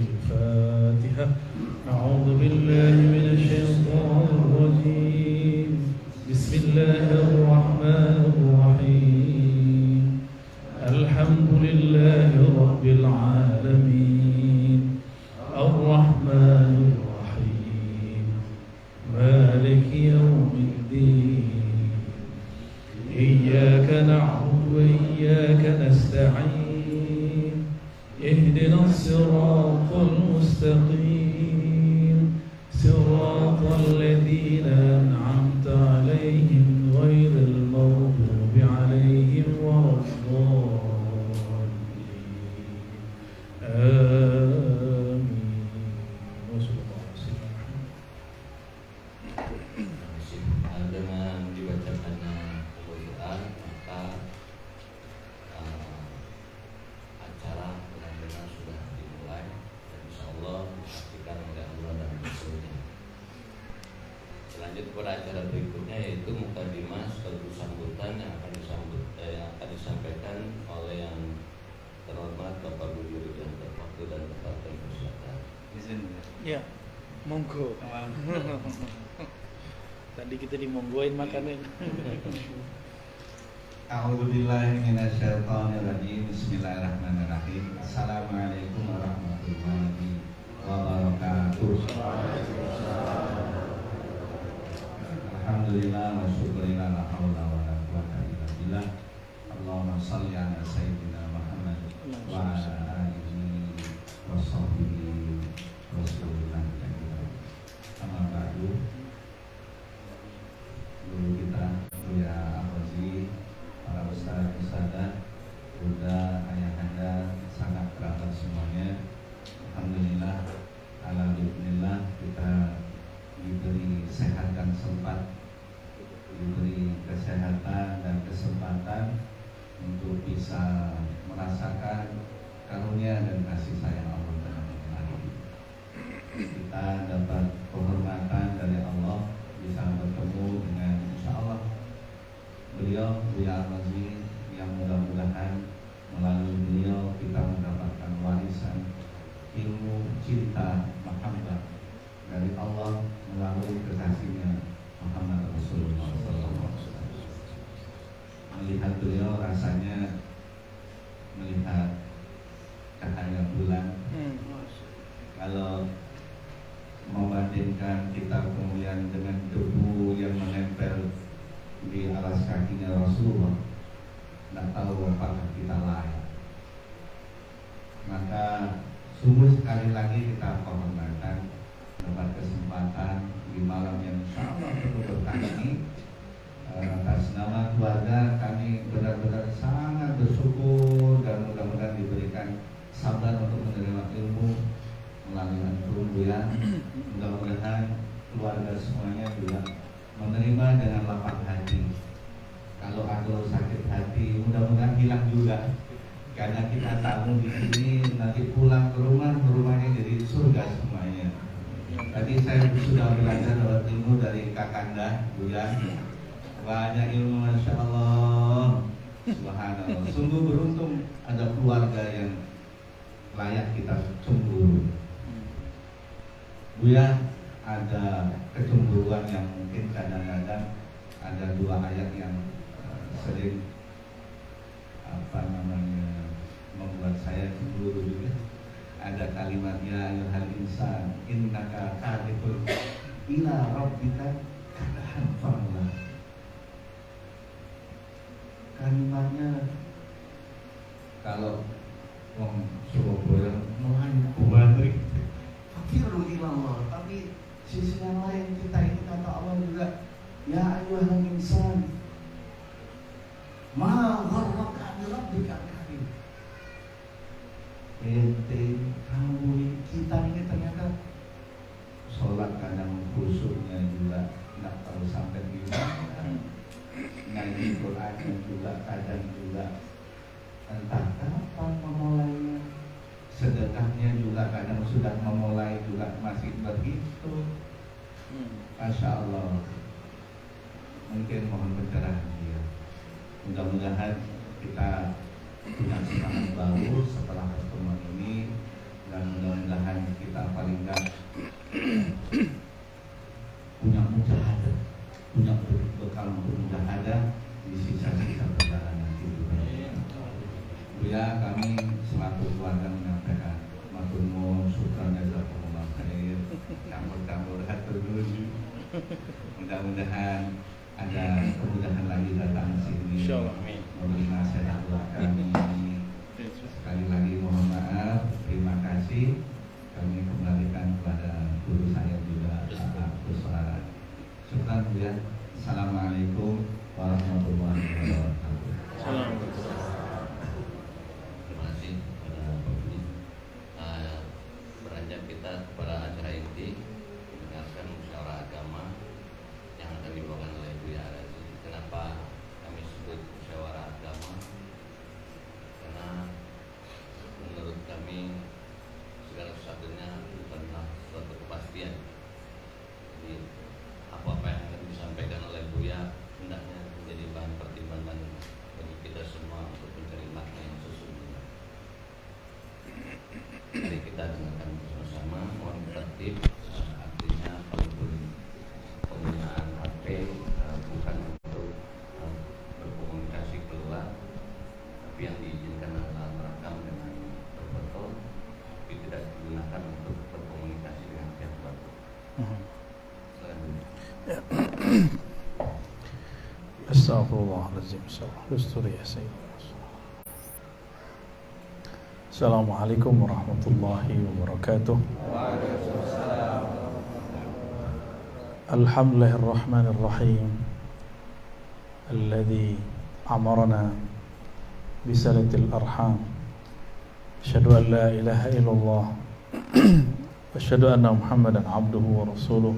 الفاتحة. أعوذ بالله من الشيطان الرجيم. بسم الله الرحمن الرحيم. الحمد لله رب العالمين الرحمن الرحيم مالك يوم الدين إياك نعبد وإياك نستعين اهدنا الصراط المستقيم صراط الذين أنعمت عليهم غير المغضوب عليهم ولا الضالين آمين. Dengan dibacakannya Al-Quran, maka acara benar-benar sudah dimulai dan insya Allah dipastikan oleh Allah dan Rasulnya. Selanjut kepada acara berikutnya yaitu mukadimah sekaligus sambutan yang akan disampaikan oleh yang terhormat Bapak Guru yang terwakil dan Bapak Presiden. Izin ya, monggo. Tadi kita dimonggoin makanan. A'udzubillahi minasyaitonirrajim. Bismillahirrahmanirrahim. Assalamualaikum warahmatullahi wabarakatuh. Alhamdulillah wa syukurillah la haula wa la quwwata illa billah. Allahumma shalli ala sayyidina Muhammad wa ala alihi wa sahbihi Rasulullah. Amma ba'du. Guru kita, Buya Afazi, para ustaz-ustazah, bunda, ayahanda, sangat kerabat semuanya. Alhamdulillah, alhamdulillah kita diberi sehat dan sempat, diberi kesehatan dan kesempatan untuk bisa merasakan karunia dan kasih sayang Allah dalam hari ini. Kita dapat kehormatan dari Allah bisa bertemu dengan insya Allah beliau Buya Al-Mazi yang mudah-mudahan melalui beliau kita mendapatkan warisan ilmu, cinta, mahabbah dari Allah melalui kekasihnya Muhammad Rasulullah SAW. Melihat beliau rasanya melihat cahaya bulan. Kalau membandingkan kita kemudian dengan debu yang menempel di alas kakinya Rasulullah, tidak tahu apakah kita layak. Maka sungguh sekali lagi kita penghormatan dapat kesempatan di malam yang insya Allah penuh berkah ini. Atas nama keluarga kami benar-benar sangat bersyukur dan mudah-mudahan diberikan sabar untuk menerima ilmu melalui antum ya. Mudah-mudahan keluarga semuanya juga menerima dengan lapang hati. Kalau ada sakit hati, mudah-mudahan hilang juga. Karena kita tamu di sini nanti pulang ke rumah, rumahnya jadi surga semuanya. Tadi saya sudah belajar ilmu dari Kakanda, Buya. Banyak ilmu, masya Allah, subhanallah. Sungguh beruntung ada keluarga yang layak kita cemburu. Buya, ada kecemburuan yang mungkin kadang-kadang ada dua ayat yang sering membuat saya cemburu juga. Ada kalimat ya ayyuhal insan innaka kadhibun ila rabbika kadhan famlah. Kalimatnya kalau wong Surabaya Melayu kuwatri fakiru ilallah, tapi sisi yang lain kita ini kata Allah juga ya ayyuhal insan ma gharraka bi rabbikal karim. Ente kamu kita ini ternyata sholat kadang khusyuknya juga tidak tahu sampai di mana, ngaji Qurannya juga kadang juga entah kapan memulainya, sedekahnya juga kadang sudah memulai juga masih berhitung. Masya Allah. Mungkin mohon pencerahan dia. Mudah-mudahan kita punya semangat baru setelah pertemuan ini. dan mudah-mudahan kita paling enggak punya mujahadah, punya bekal untuk mujahadah di sisa-sisa perjalanan hidup. Ya, kami selaku keluarga menyampaikan matur nuwun syukran jazakumullah khair, campur-campur hatur nuhun. Mudah-mudahan ada kemudahan lagi datang sini. Insyaallah, amin. Memberi nasihat buat kami. Sekali lagi mohon maaf, terima kasih. Kami kembalikan kepada guru saya juga, Pak Pusara. Syukran ya. Assalamualaikum warahmatullahi wabarakatuh. Terima kasih kepada Pak Budi. Beranjak kita kepada acara inti mendengarkan musyawarah agama yang akan dibawakan oleh Buya Arazi. Kenapa kami sebut musyawarah agama? Karena menurut kami segala sesuatunya bukanlah suatu kepastian. Jadi apa-apa yang akan disampaikan oleh Buya hendaknya menjadi bahan pertimbangan bagi kita semua untuk mencari makna yang sesungguhnya. Mari kita dengarkan bersama-sama. Mohon tertib. Artinya kalaupun penggunaan HP bukan untuk berkomunikasi keluar, tapi yang diizinkan adalah merekam dengan berfoto, tapi tidak digunakan untuk berkomunikasi dengan pihak baru. Astagfirullahaladzim. Astagfirullah ya Sayyidina. Assalamualaikum warahmatullahi wabarakatuh. Alhamdulillahirrahmanirrahim. Alladhi amarna bisalatil arham. Asyhadu an la ilaha illallah wa asyhadu anna Muhammadan abduhu wa rasuluh.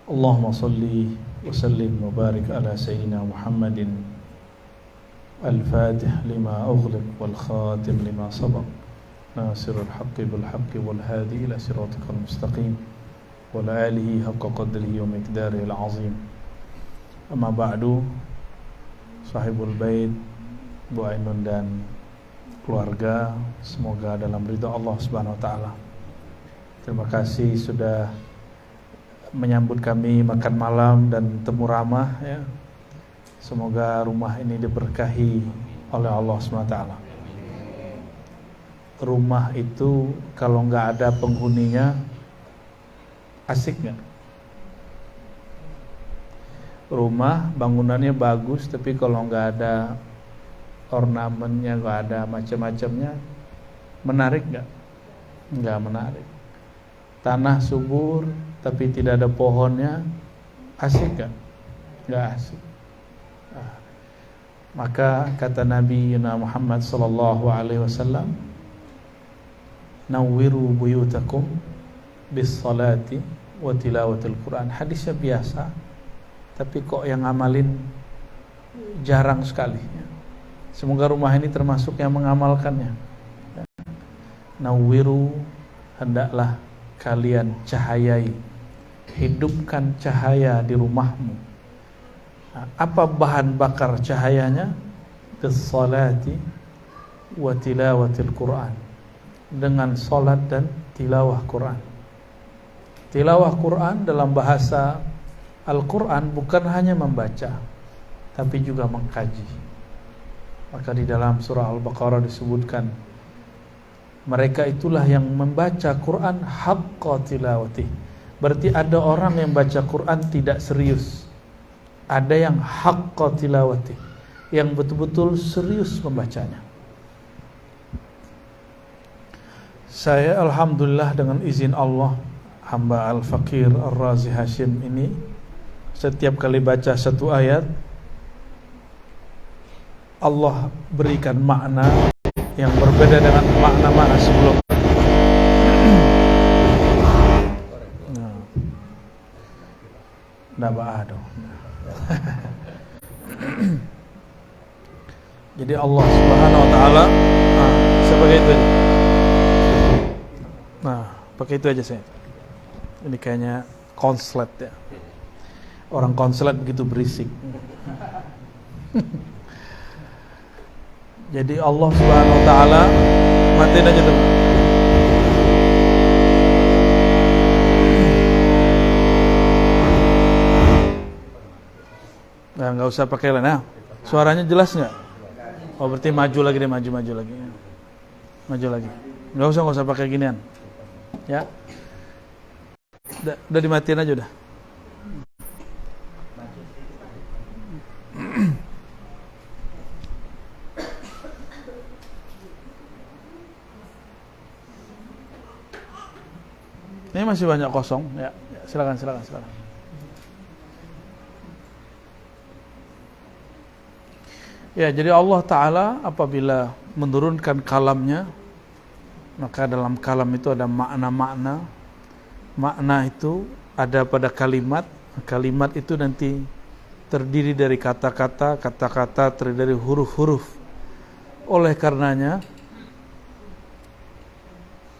Allahumma salli wa sallim wa barik ala sayyidina Muhammadin al-fatih lima ughliq wal khatim lima sabaq nasirul haqqi bil haqqi wal hadi ila siratikal mustaqim wa ala alihi haqqa qadrihi wa miqdarihi al-azim. Amma ba'du, sahibul bait, Bu Ainun dan keluarga, semoga dalam ridha Allah Subhanahu wa taala. Terima kasih sudah menyambut kami makan malam dan temu ramah ya. Semoga rumah ini diberkahi oleh Allah SWT. Rumah itu kalau nggak ada penghuninya asik nggak? Rumah bangunannya bagus tapi kalau nggak ada ornamennya, nggak ada macam-macamnya, menarik nggak? Nggak menarik. Tanah subur tapi tidak ada pohonnya, asik gak? Gak asik. Maka kata Nabi Muhammad sallallahu alaihi wasallam, nawwiru buyutakum bis salati wa tilawatil Quran. Hadisnya biasa, tapi kok yang ngamalin jarang sekali. Semoga rumah ini termasuk yang mengamalkannya. Nawwiru, hendaklah kalian cahayai, hidupkan cahaya di rumahmu. Apa bahan bakar cahayanya? Bis-salati wa tilawatil Quran. Dengan salat dan tilawah Quran. Tilawah Quran dalam bahasa Al-Quran bukan hanya membaca, tapi juga mengkaji. Maka di dalam surah Al-Baqarah disebutkan, mereka itulah yang membaca Quran haqqa tilawati. Berarti ada orang yang baca Quran tidak serius. Ada yang haqqa tilawati, yang betul-betul serius membacanya. Saya alhamdulillah dengan izin Allah, hamba Al-Fakir Ar-Razi Hashim ini, setiap kali baca satu ayat, Allah berikan makna yang berbeda dengan makna-makna sebelumnya. Nah, ba'adu. Jadi Allah Subhanahu wa taala, sebagai itu aja. Nah, pakai itu aja saya. Ini kayaknya konslet ya. Orang konslet begitu berisik. Jadi Allah Subhanahu wa taala matiin aja tuh. Nah, nggak usah pakai lain. Nah, suaranya jelas nggak? Oh, berarti maju lagi deh, maju lagi. Maju lagi. Nggak usah pakai ginian. Ya. Udah dimatiin aja udah. Ini masih banyak kosong. Ya, silakan. Ya, jadi Allah Ta'ala apabila menurunkan kalamnya, maka dalam kalam itu ada makna-makna. Makna itu ada pada kalimat. Kalimat itu nanti terdiri dari kata-kata, kata-kata terdiri dari huruf-huruf. Oleh karenanya,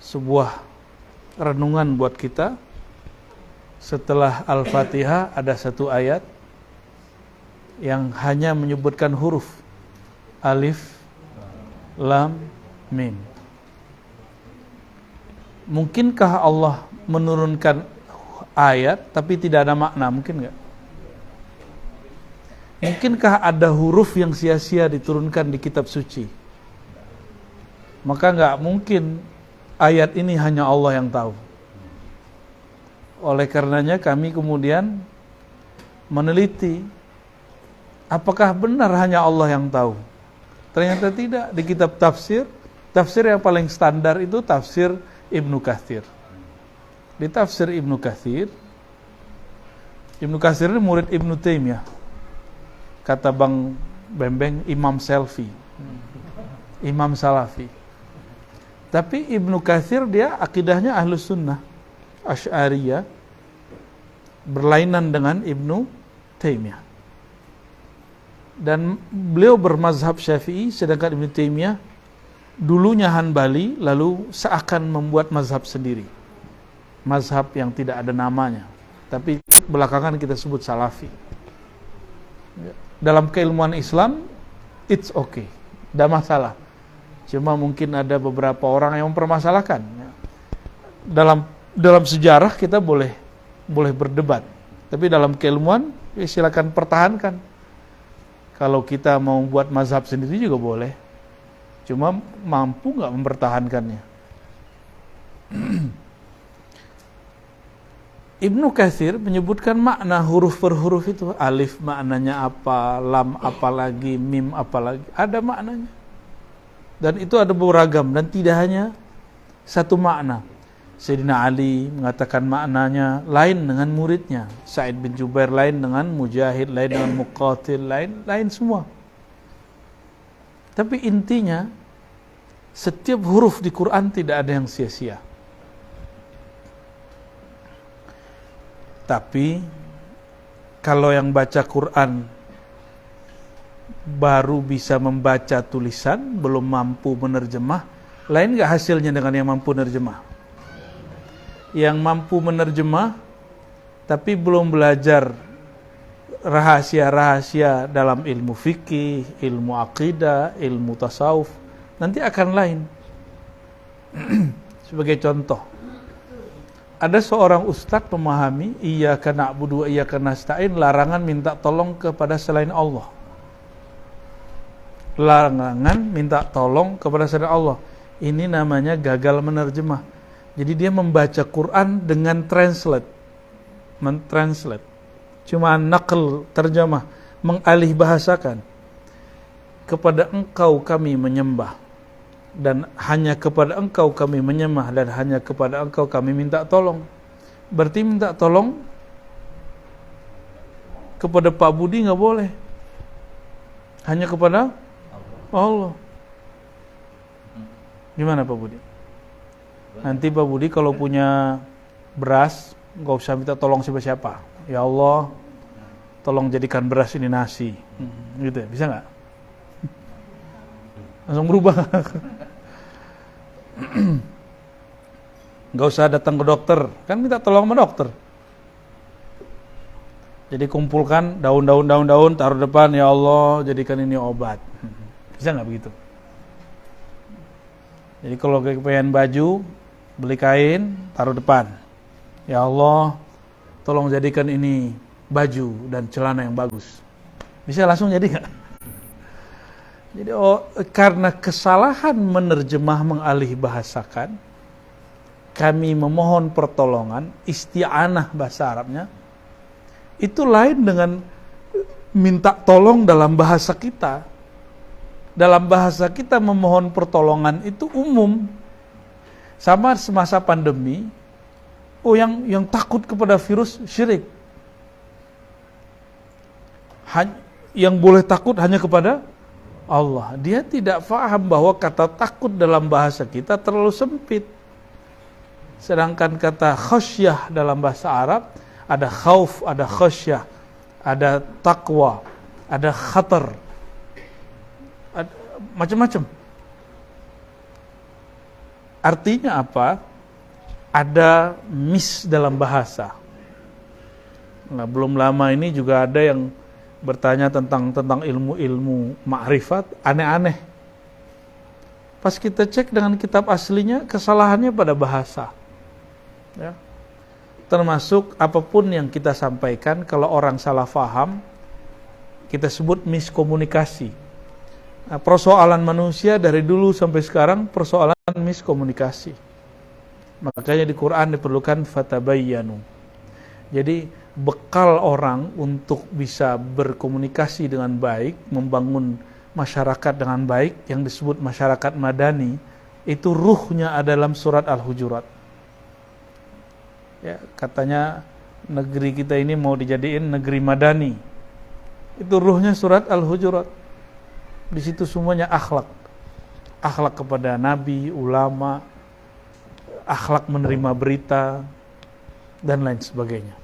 sebuah renungan buat kita, setelah Al-Fatihah ada satu ayat yang hanya menyebutkan huruf alif, lam, mim. Mungkinkah Allah menurunkan ayat tapi tidak ada makna? Mungkin enggak? Mungkinkah ada huruf yang sia-sia diturunkan di kitab suci? Maka enggak mungkin ayat ini hanya Allah yang tahu. Oleh karenanya kami kemudian meneliti, apakah benar hanya Allah yang tahu? Ternyata tidak. Di kitab tafsir yang paling standar itu tafsir Ibnu Katsir. Di tafsir Ibnu Katsir ini murid Ibnu Taimiyah. Kata Bang Bembeng, Imam Selfie, Imam Salafi. Tapi Ibnu Katsir dia akidahnya Ahlus Sunnah Asy'ariyah, berlainan dengan Ibnu Taimiyah. Dan beliau bermazhab Syafi'i, sedangkan Ibnu Taimiyah dulunya Hanbali, lalu seakan membuat mazhab sendiri, mazhab yang tidak ada namanya, tapi belakangan kita sebut Salafi. Dalam keilmuan Islam it's okay, tidak masalah. Cuma mungkin ada beberapa orang yang mempermasalahkan. Dalam sejarah kita boleh berdebat, tapi dalam keilmuan ya silakan pertahankan. Kalau kita mau buat mazhab sendiri juga boleh, cuma mampu nggak mempertahankannya. Ibnu Katsir menyebutkan makna huruf per huruf itu. Alif maknanya apa, lam apa lagi, mim apa lagi, ada maknanya. Dan itu ada beragam dan tidak hanya satu makna. Sayyidina Ali mengatakan maknanya lain dengan muridnya. Sa'id bin Jubair lain dengan Mujahid, lain dengan Muqatil, lain semua. Tapi intinya setiap huruf di Quran tidak ada yang sia-sia. Tapi kalau yang baca Quran baru bisa membaca tulisan, belum mampu menerjemah, lain gak hasilnya dengan yang mampu menerjemah? Yang mampu menerjemah tapi belum belajar rahasia-rahasia dalam ilmu fikih, ilmu akidah, ilmu tasawuf, nanti akan lain. Sebagai contoh, ada seorang ustadz memahami iyyaka na'budu wa iyyaka nasta'in, larangan minta tolong kepada selain Allah. Larangan minta tolong kepada selain Allah. Ini namanya gagal menerjemah. Jadi dia membaca Quran dengan mentranslate. Cuma naql, terjemah, mengalih bahasakan. Kepada engkau kami menyembah, dan hanya kepada engkau kami menyembah, dan hanya kepada engkau kami minta tolong. Berarti minta tolong kepada Pak Budi nggak boleh, hanya kepada Allah. Gimana Pak Budi? Nanti Pak Budi kalau punya beras nggak usah minta tolong siapa-siapa. Ya Allah, tolong jadikan beras ini nasi, gitu ya, bisa nggak? Langsung berubah. Nggak usah datang ke dokter, kan minta tolong sama dokter. Jadi kumpulkan daun, taruh depan, ya Allah jadikan ini obat. Bisa nggak begitu? Jadi kalau pengen baju, beli kain, taruh depan. Ya Allah, tolong jadikan ini baju dan celana yang bagus. Bisa langsung jadi nggak? Jadi karena kesalahan menerjemah mengalih bahasakan, kami memohon pertolongan, isti'anah bahasa Arabnya, itu lain dengan minta tolong dalam bahasa kita. Dalam bahasa kita memohon pertolongan itu umum. Sama semasa pandemi, yang takut kepada virus syirik. Yang boleh takut hanya kepada Allah. Dia tidak paham bahwa kata takut dalam bahasa kita terlalu sempit. Sedangkan kata khasyah dalam bahasa Arab, ada khauf, ada khasyah, ada taqwa, ada khatar, macam-macam. Artinya apa? Ada miss dalam bahasa. Nah, belum lama ini juga ada yang bertanya tentang ilmu-ilmu ma'rifat aneh-aneh. Pas kita cek dengan kitab aslinya, kesalahannya pada bahasa. Ya. Termasuk apapun yang kita sampaikan, kalau orang salah faham, kita sebut miskomunikasi. Nah, persoalan manusia dari dulu sampai sekarang persoalan miskomunikasi. Makanya di Quran diperlukan fatabayyanu. Jadi bekal orang untuk bisa berkomunikasi dengan baik, membangun masyarakat dengan baik, yang disebut masyarakat madani, itu ruhnya ada dalam surat Al-Hujurat. Ya, katanya negeri kita ini mau dijadiin negeri madani. Itu ruhnya surat Al-Hujurat. Di situ semuanya akhlak. Akhlak kepada nabi, ulama, akhlak menerima berita, dan lain sebagainya.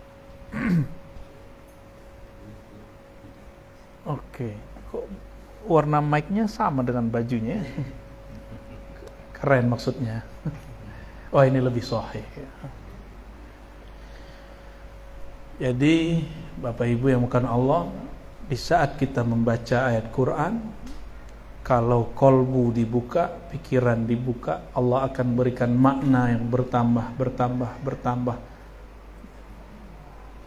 Oke. Kok warna mic-nya sama dengan bajunya? Keren maksudnya. Oh, ini lebih sahih. Jadi Bapak Ibu yang bukan Allah, di saat kita membaca ayat Quran, kalau kolbu dibuka, pikiran dibuka, Allah akan berikan makna yang bertambah.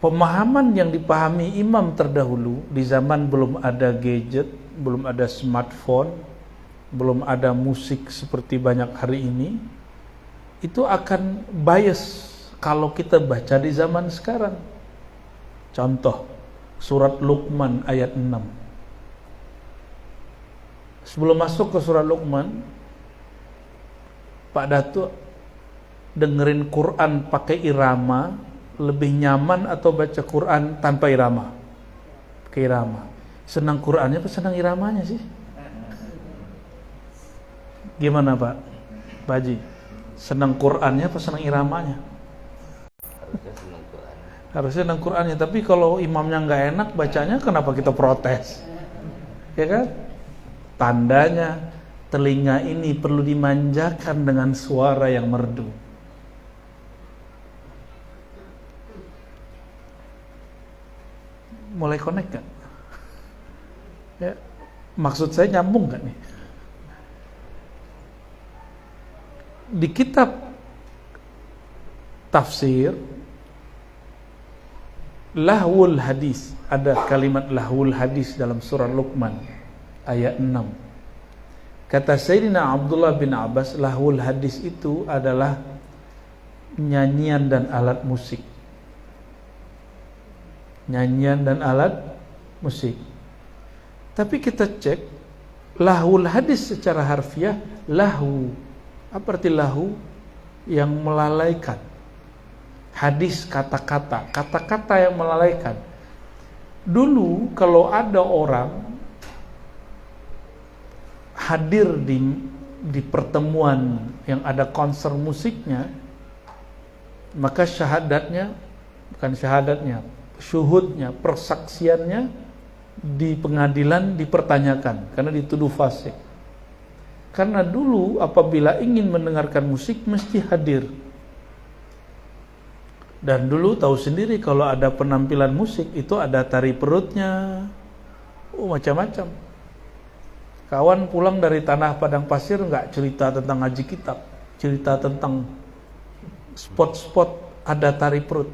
Pemahaman yang dipahami imam terdahulu, di zaman belum ada gadget, belum ada smartphone, belum ada musik seperti banyak hari ini, itu akan bias kalau kita baca di zaman sekarang. Contoh, surat Luqman ayat 6. Sebelum masuk ke surat Luqman, Pak Datuk dengerin Quran pakai irama lebih nyaman atau baca Quran tanpa irama? Pakai irama. Senang Qurannya apa senang iramanya sih? Gimana Pak Baji? Senang Qurannya apa senang iramanya? Harusnya senang Qurannya, tapi kalau imamnya nggak enak bacanya, kenapa kita protes? Ya kan? Tandanya telinga ini perlu dimanjakan dengan suara yang merdu. Mulai connect gak? Ya, maksud saya nyambung gak nih? Di kitab tafsir lahwul hadis, ada kalimat lahwul hadis dalam surah Luqman ayat 6. Kata Sayyidina Abdullah bin Abbas, lahwul hadis itu adalah nyanyian dan alat musik. Nyanyian dan alat musik. Tapi kita cek lahwul hadis secara harfiah, lahu. Apa arti lahu? Yang melalaikan. Hadis kata-kata, kata-kata yang melalaikan. Dulu kalau ada orang hadir di pertemuan yang ada konser musiknya, maka syahadatnya, bukan syahadatnya, syuhudnya, persaksiannya di pengadilan dipertanyakan karena dituduh fasik. Karena dulu apabila ingin mendengarkan musik mesti hadir. Dan dulu tahu sendiri kalau ada penampilan musik itu ada tari perutnya, macam-macam. Kawan pulang dari tanah padang pasir nggak cerita tentang ngaji kitab, cerita tentang spot-spot ada tari perut.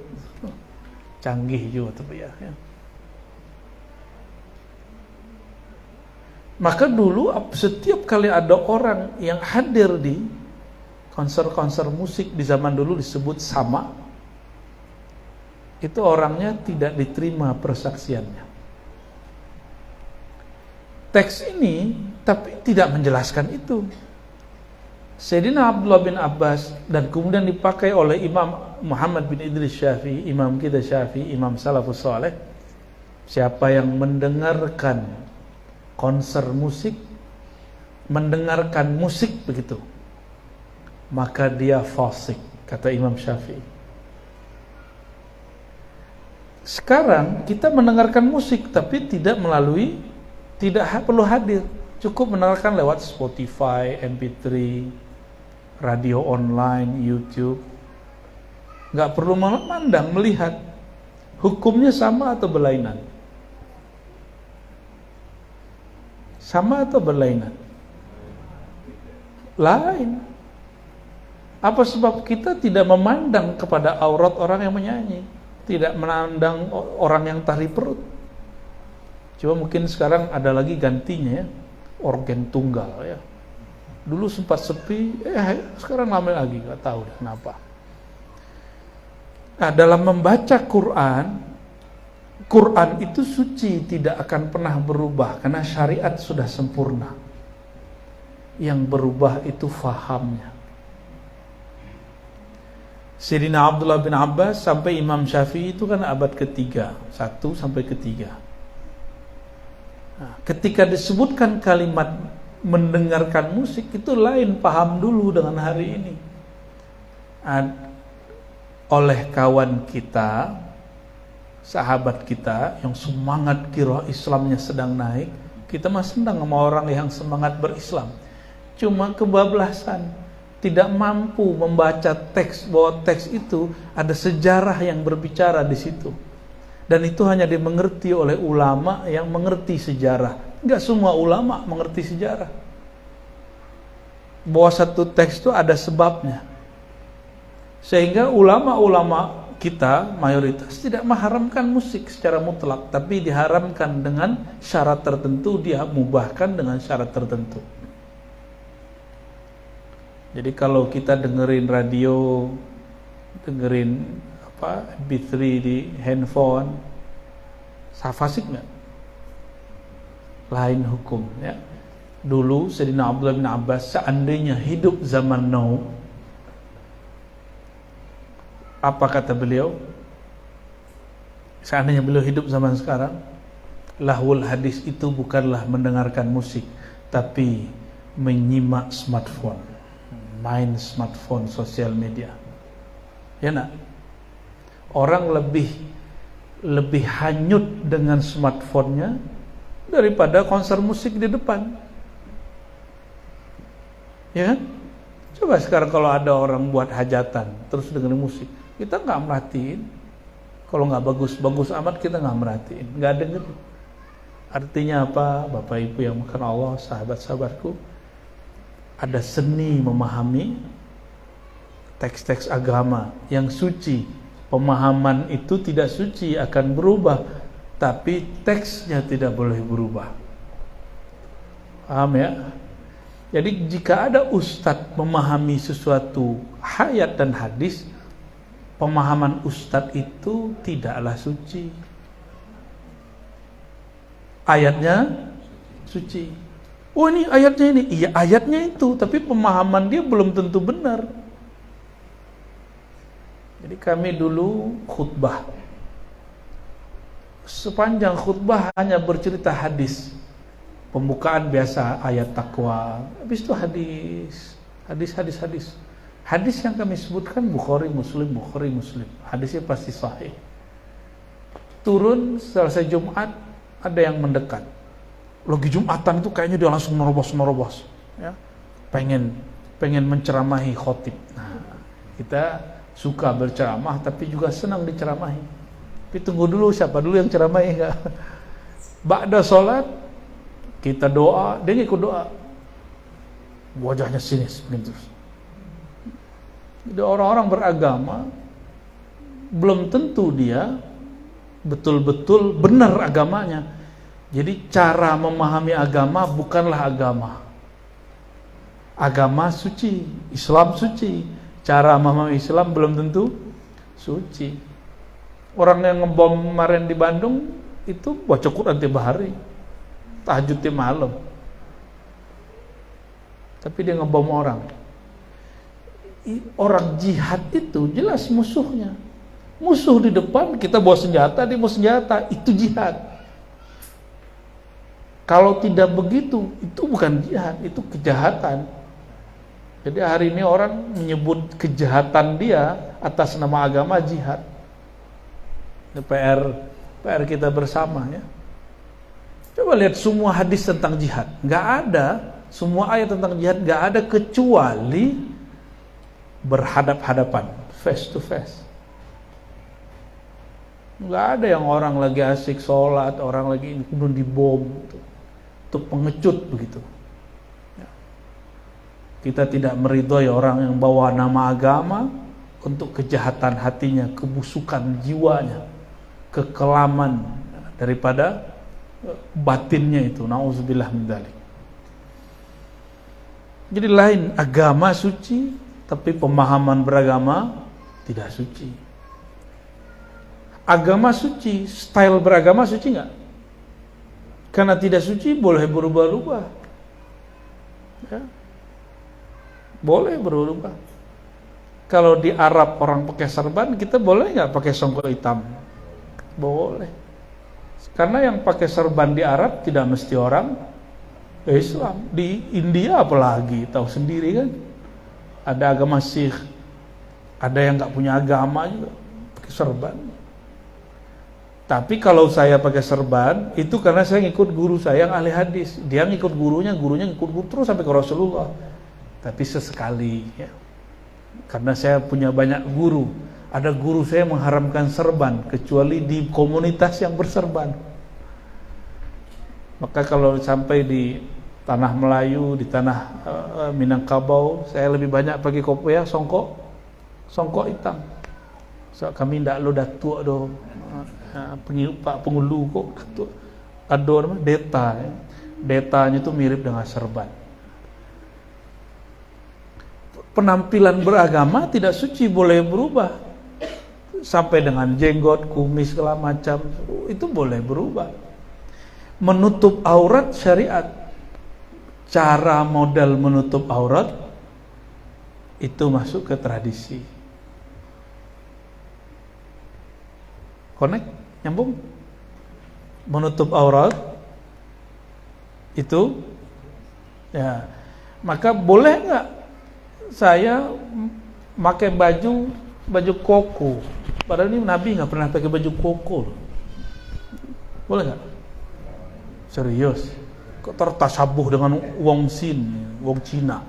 Canggih juga tapi ya. Maka dulu setiap kali ada orang yang hadir di konser-konser musik di zaman dulu disebut sama, itu orangnya tidak diterima persaksiannya. Teks ini tapi tidak menjelaskan itu. Sayyidina Abdullah bin Abbas dan kemudian dipakai oleh Imam Muhammad bin Idris Syafi'i, imam kita Syafi'i, imam salafus saleh. Siapa yang mendengarkan konser musik, mendengarkan musik begitu, maka dia fasik, kata Imam Syafi'i. Sekarang kita mendengarkan musik tapi tidak perlu hadir, cukup mendengarkan lewat Spotify, MP3, radio online, YouTube. Nggak perlu memandang, melihat. Hukumnya sama atau berlainan? Sama atau berlainan? Lain. Apa sebab kita tidak memandang kepada aurat orang yang menyanyi, tidak memandang orang yang tari perut? Coba mungkin sekarang ada lagi gantinya ya, organ tunggal ya. Dulu sempat sepi, sekarang ramai lagi, nggak tahu kenapa. Nah, dalam membaca Quran itu suci, tidak akan pernah berubah karena syariat sudah sempurna. Yang berubah itu fahamnya. Sayyidina Abdullah bin Abbas sampai Imam Syafi'i itu kan abad ketiga, 1 sampai ketiga. Nah, ketika disebutkan kalimat mendengarkan musik itu lain paham dulu dengan hari ini. Oleh kawan kita, sahabat kita yang semangat kira Islamnya sedang naik, kita masih senang sama orang yang semangat berislam. Cuma kebablasan, tidak mampu membaca teks, bahwa teks itu ada sejarah yang berbicara di situ. Dan itu hanya dimengerti oleh ulama yang mengerti sejarah. Enggak semua ulama mengerti sejarah. Bahwa satu teks itu ada sebabnya. Sehingga ulama-ulama kita mayoritas tidak mengharamkan musik secara mutlak, tapi diharamkan dengan syarat tertentu, dia mubahkan dengan syarat tertentu. Jadi kalau kita dengerin radio, dengerin MP3 di handphone, fasik nggak? Lain hukum ya. Dulu Sayyidina Abdullah bin Abbas seandainya hidup zaman now, apa kata beliau? Seandainya beliau hidup zaman sekarang, lahwul hadis itu bukanlah mendengarkan musik, tapi menyimak smartphone, main smartphone, sosial media. Ya nak? Orang lebih hanyut dengan smartphone-nya daripada konser musik di depan. Ya kan? Coba sekarang kalau ada orang buat hajatan terus dengerin musik, kita nggak merhatiin. Kalau nggak bagus-bagus amat kita nggak merhatiin, nggak denger. Artinya apa, Bapak Ibu yang makan Allah, sahabat-sahabatku? Ada seni memahami teks-teks agama yang suci. Pemahaman itu tidak suci, akan berubah, tapi teksnya tidak boleh berubah. Paham ya? Jadi jika ada ustadz memahami sesuatu ayat dan hadis, pemahaman ustadz itu tidaklah suci. Ayatnya suci. Oh ini ayatnya ini, iya ayatnya itu, tapi pemahaman dia belum tentu benar. Jadi kami dulu khutbah, sepanjang khutbah hanya bercerita hadis. Pembukaan biasa ayat takwa, habis itu hadis. Hadis yang kami sebutkan Bukhari Muslim. Hadisnya pasti sahih. Turun selesai Jumat, ada yang mendekat. Lagi Jumatan itu kayaknya dia langsung nerobos, ya. Pengen menceramahi khotib. Nah, kita suka berceramah tapi juga senang diceramahi. Tapi tunggu dulu, siapa dulu yang ceramahi enggak? Ba'da sholat Kita doa, dia ikut doa. Wajahnya sinis gitu. Jadi orang-orang beragama belum tentu dia betul-betul benar agamanya. Jadi cara memahami agama bukanlah agama. Agama suci, Islam suci. Cara memahami Islam belum tentu suci. Orang yang ngebom kemarin di Bandung itu baca Quran tiap hari, tahajud tiap malam, tapi dia ngebom orang. Orang jihad itu jelas musuhnya. Musuh di depan, kita bawa senjata, dia bawa senjata, itu jihad. Kalau tidak begitu, itu bukan jihad, itu kejahatan. Jadi hari ini orang menyebut kejahatan dia atas nama agama jihad. Ini PR kita bersama ya. Coba lihat semua hadis tentang jihad, nggak ada. Semua ayat tentang jihad nggak ada kecuali berhadap-hadapan, face to face. Nggak ada yang orang lagi asik sholat, orang lagi kemudian dibom, itu pengecut begitu. Kita tidak meridhoi orang yang bawa nama agama untuk kejahatan hatinya, kebusukan jiwanya, kekelaman daripada batinnya itu. Nauzubillah min dzalik. Jadi lain, agama suci, tapi pemahaman beragama tidak suci. Agama suci, style beragama suci nggak? Karena tidak suci boleh berubah-ubah. Ya. Boleh berubah. Kalau di Arab orang pakai serban, kita boleh nggak pakai songkok hitam? Boleh. Karena yang pakai serban di Arab tidak mesti orang Islam. Di India apalagi, tahu sendiri kan. Ada agama Sikh, ada yang nggak punya agama juga pakai serban. Tapi kalau saya pakai serban, itu karena saya ngikut guru saya yang ahli hadis. Dia ngikut gurunya ngikut guru terus sampai ke Rasulullah. Tapi sesekali ya. Karena saya punya banyak guru. Ada guru saya mengharamkan serban kecuali di komunitas yang berserban. Maka kalau sampai di tanah Melayu, di tanah Minangkabau, saya lebih banyak pakai kopiah songkok hitam. So, kami ndak lo datuk do pak pengulu kok datuk. Ado namanya deta. Ya. Detanya itu mirip dengan serban. Penampilan beragama tidak suci, boleh berubah. Sampai dengan jenggot, kumis, segala macam, itu boleh berubah. Menutup aurat syariat. Cara model menutup aurat itu masuk ke tradisi. Connect? Nyambung? Menutup aurat itu ya, maka boleh nggak saya pakai baju koko? Padahal ini Nabi nggak pernah pakai baju koko. Boleh nggak? Serius? Kok tertasabuh dengan wong Cina?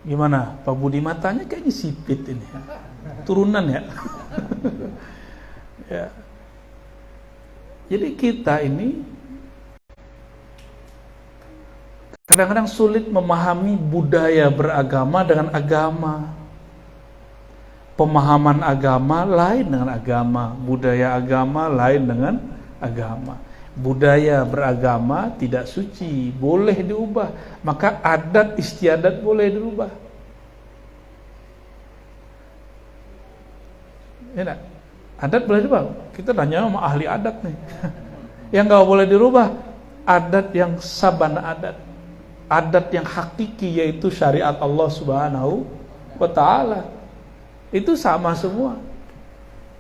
Gimana? Pak Budi matanya kayaknya sipit ini. Turunan ya. Ya. Jadi kita ini kadang-kadang sulit memahami budaya beragama dengan agama. Pemahaman agama lain dengan agama, budaya agama lain dengan agama. Budaya beragama tidak suci, boleh diubah. Maka adat istiadat boleh dirubah. Ya, adat boleh dirubah. Kita tanya sama ahli adat nih. Yang nggak boleh dirubah, adat yang sabana adat. Adat yang hakiki, yaitu syariat Allah Subhanahu wa Ta'ala. Itu sama semua.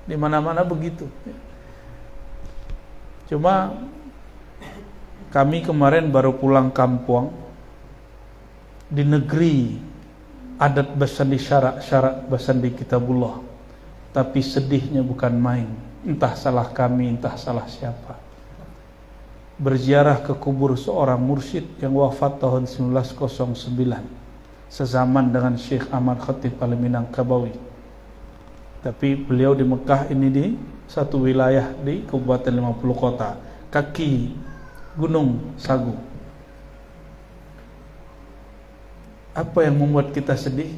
Di mana-mana begitu. Cuma kami kemarin baru pulang kampung di negeri adat Basandi syarak Basandi Kitabullah. Tapi sedihnya bukan main. Entah salah kami, entah salah siapa. Berziarah ke kubur seorang mursyid yang wafat tahun 1909, sezaman dengan Syekh Ahmad Khatib Al-Minangkabawi. Tapi beliau di Mekah ini di satu wilayah di Kabupaten 50 kota. Kaki Gunung Sagu. Apa yang membuat kita sedih?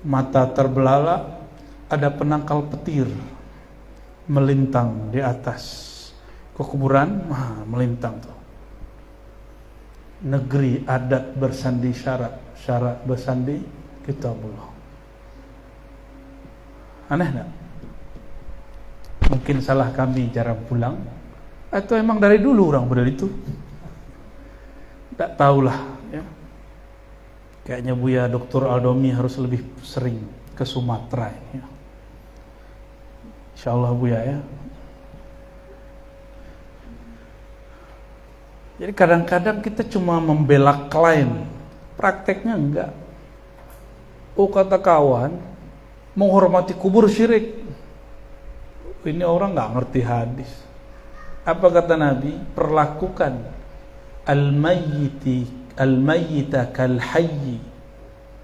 Mata terbelalak, ada penangkal petir melintang di atas kuburan, melintang tuh. Negeri adat bersandi syarat, syarat bersandi kitabullah. Aneh enggak? Mungkin salah kami jarang pulang, atau emang dari dulu orang model itu? Tak tahulah ya. Kayaknya Buya Dr. Aldomi harus lebih sering ke Sumatera ya. Insyaallah Buya ya. Jadi kadang-kadang kita cuma membela klaim, prakteknya enggak. Oh kata kawan, menghormati kubur syirik. Ini orang enggak ngerti hadis. Apa kata Nabi? Perlakukan al-mayyita kal hayyi.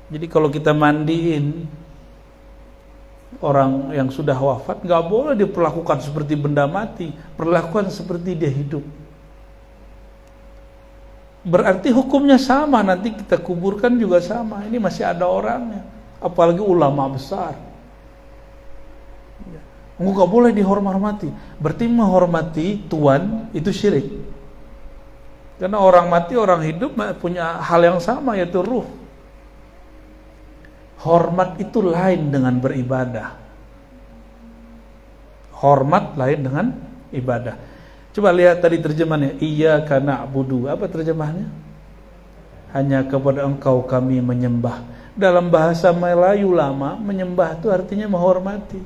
Jadi kalau kita mandiin orang yang sudah wafat, enggak boleh diperlakukan seperti benda mati, perlakukan seperti dia hidup. Berarti hukumnya sama, nanti kita kuburkan juga sama. Ini masih ada orangnya, apalagi ulama besar. Enggak boleh dihormati. Berarti menghormati tuan itu syirik. Karena orang mati, orang hidup punya hal yang sama, yaitu ruh. Hormat itu lain dengan beribadah. Hormat lain dengan ibadah. Coba lihat tadi terjemahannya, iyyaka na'budu. Apa terjemahannya? Hanya kepada engkau kami menyembah. Dalam bahasa Melayu lama, menyembah itu artinya menghormati.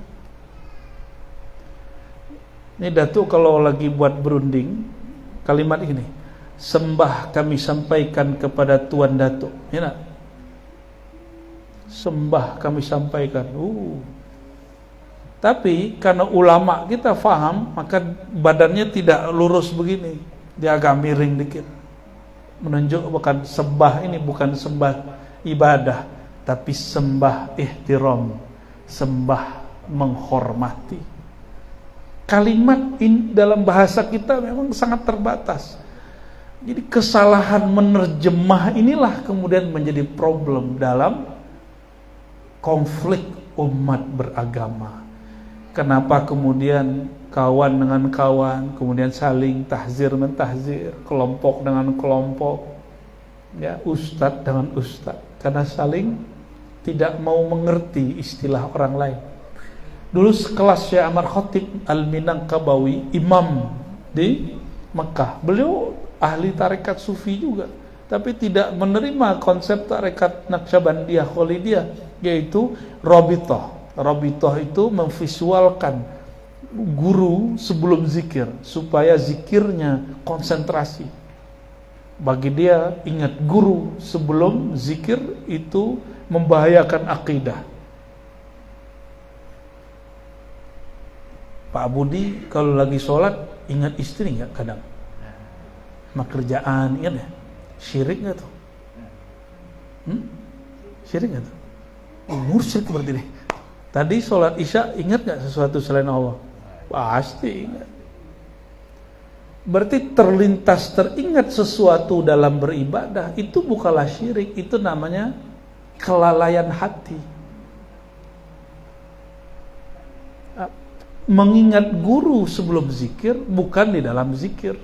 Ini Datuk kalau lagi buat berunding, kalimat ini, sembah kami sampaikan kepada Tuan Datuk. Ya nak? Sembah kami sampaikan. Tapi karena ulama kita faham, maka badannya tidak lurus begini, dia agak miring dikit, menunjuk bukan sembah, ini bukan sembah ibadah, tapi sembah ihtiram, sembah menghormati. Kalimat ini dalam bahasa kita memang sangat terbatas. Jadi kesalahan menerjemah inilah kemudian menjadi problem dalam konflik umat beragama. Kenapa kemudian kawan dengan kawan, kemudian saling tahzir mentahzir, kelompok dengan kelompok, ya, ustadz dengan ustadz, karena saling tidak mau mengerti istilah orang lain. Dulu sekelas Syekh Ahmad Khatib Al-Minangkabawi, imam di Mekah, beliau ahli tarekat sufi juga, tapi tidak menerima konsep tarekat Naqsyabandiyah Khalidiyah, yaitu Rabithah. Rabithah itu memvisualkan guru sebelum zikir supaya zikirnya konsentrasi. Bagi dia ingat guru sebelum zikir itu membahayakan akidah. Pak Budi kalau lagi sholat ingat istri nggak kadang? Sama kerjaan ingat ya? Syirik nggak tuh? Syirik nggak tuh? Mursyid berarti deh. Tadi sholat isya ingat gak sesuatu selain Allah? Pasti ingat. Berarti terlintas teringat sesuatu dalam beribadah, itu bukanlah syirik, itu namanya kelalaian hati. Mengingat guru sebelum zikir bukan di dalam zikir,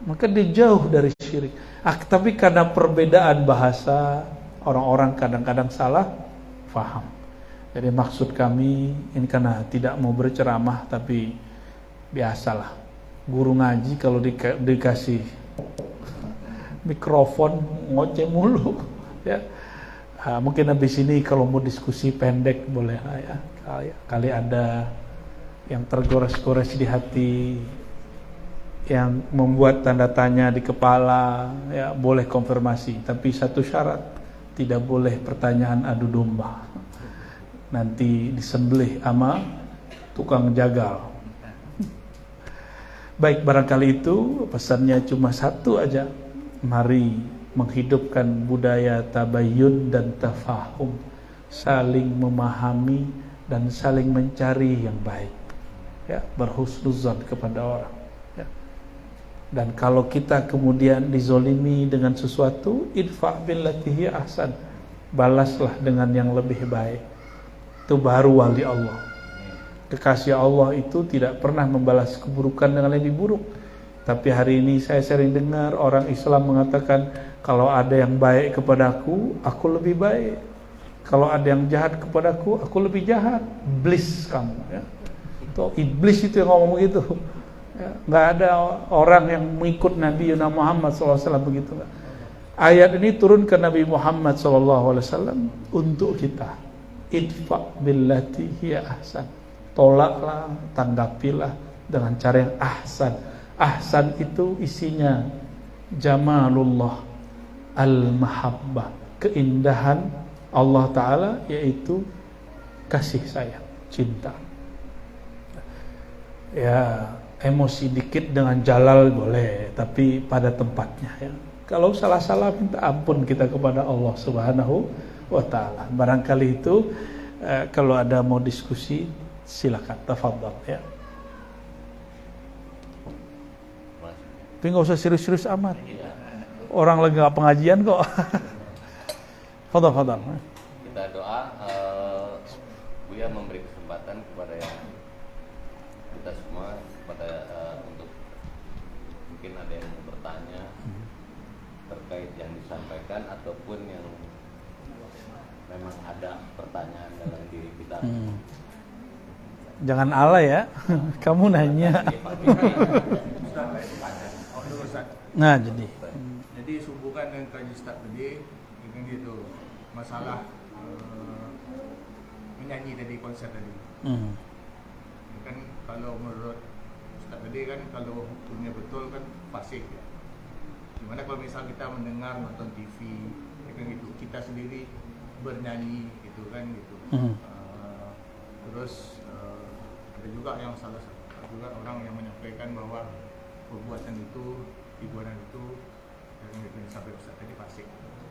maka dia jauh dari syirik. Tapi karena perbedaan bahasa, orang-orang kadang-kadang salah faham. Jadi maksud kami ini karena tidak mau berceramah, tapi biasalah guru ngaji kalau dikasih mikrofon ngoceh mulu ya. Mungkin habis ini kalau mau diskusi pendek boleh lah ya. Kali ada yang tergores-gores di hati, yang membuat tanda tanya di kepala, ya boleh konfirmasi, tapi satu syarat, tidak boleh pertanyaan adu domba. Nanti disembelih sama tukang jagal. Baik, barangkali itu pesannya cuma satu aja. Mari menghidupkan budaya tabayyun dan tafahum, saling memahami dan saling mencari yang baik, ya, berhusnuzan kepada orang, ya. Dan kalau kita kemudian dizolimi dengan sesuatu, idfa billati hiya ahsan, balaslah dengan yang lebih baik. Itu baru wali Allah. Kekasih Allah itu tidak pernah membalas keburukan dengan lebih buruk. Tapi hari ini saya sering dengar orang Islam mengatakan, kalau ada yang baik kepadaku, aku lebih baik. Kalau ada yang jahat kepadaku, aku lebih jahat. Iblis kamu, ya. Itu iblis itu yang ngomong begitu. Ya, nggak ada orang yang mengikut Nabi Muhammad SAW begitu. Ayat ini turun ke Nabi Muhammad SAW untuk kita. Idfa billati hiya ahsan. Tolaklah, tanggapilah dengan cara yang ahsan. Ahsan itu isinya jamalullah, al-mahabbah, keindahan Allah Ta'ala, yaitu kasih sayang, cinta. Ya, emosi dikit dengan jalal boleh, tapi pada tempatnya, ya. Kalau salah-salah minta ampun kita kepada Allah Subhanahu wa Ta'ala. Barangkali itu kalau ada mau diskusi silakan, tafadhal, ya. Tapi nggak usah serius-serius amat. Orang lagi nggak pengajian kok. Fadhal. Kita doa, Buya memberi kesempatan kepada yang kita semua, untuk mungkin ada yang mau bertanya terkait yang disampaikan ataupun yang memang ada pertanyaan dalam diri kita. Jangan alay ya. Kamu nanya. Nah, jadi sehubungan dengan kaji Ustaz tadi, dengan gitu masalah menyanyi tadi, konser tadi. Kan kalau menurut Ustaz tadi kan, kalau hukumnya betul kan fasik, ya. Gimana kalau misal kita mendengar, nonton TV, ya kan gitu, kita sendiri bernyanyi gitu kan gitu. Terus ada juga yang juga orang yang menyampaikan bahwa perbuatan itu, hiburan itu yang disampaikan Ustaz tadi fasik.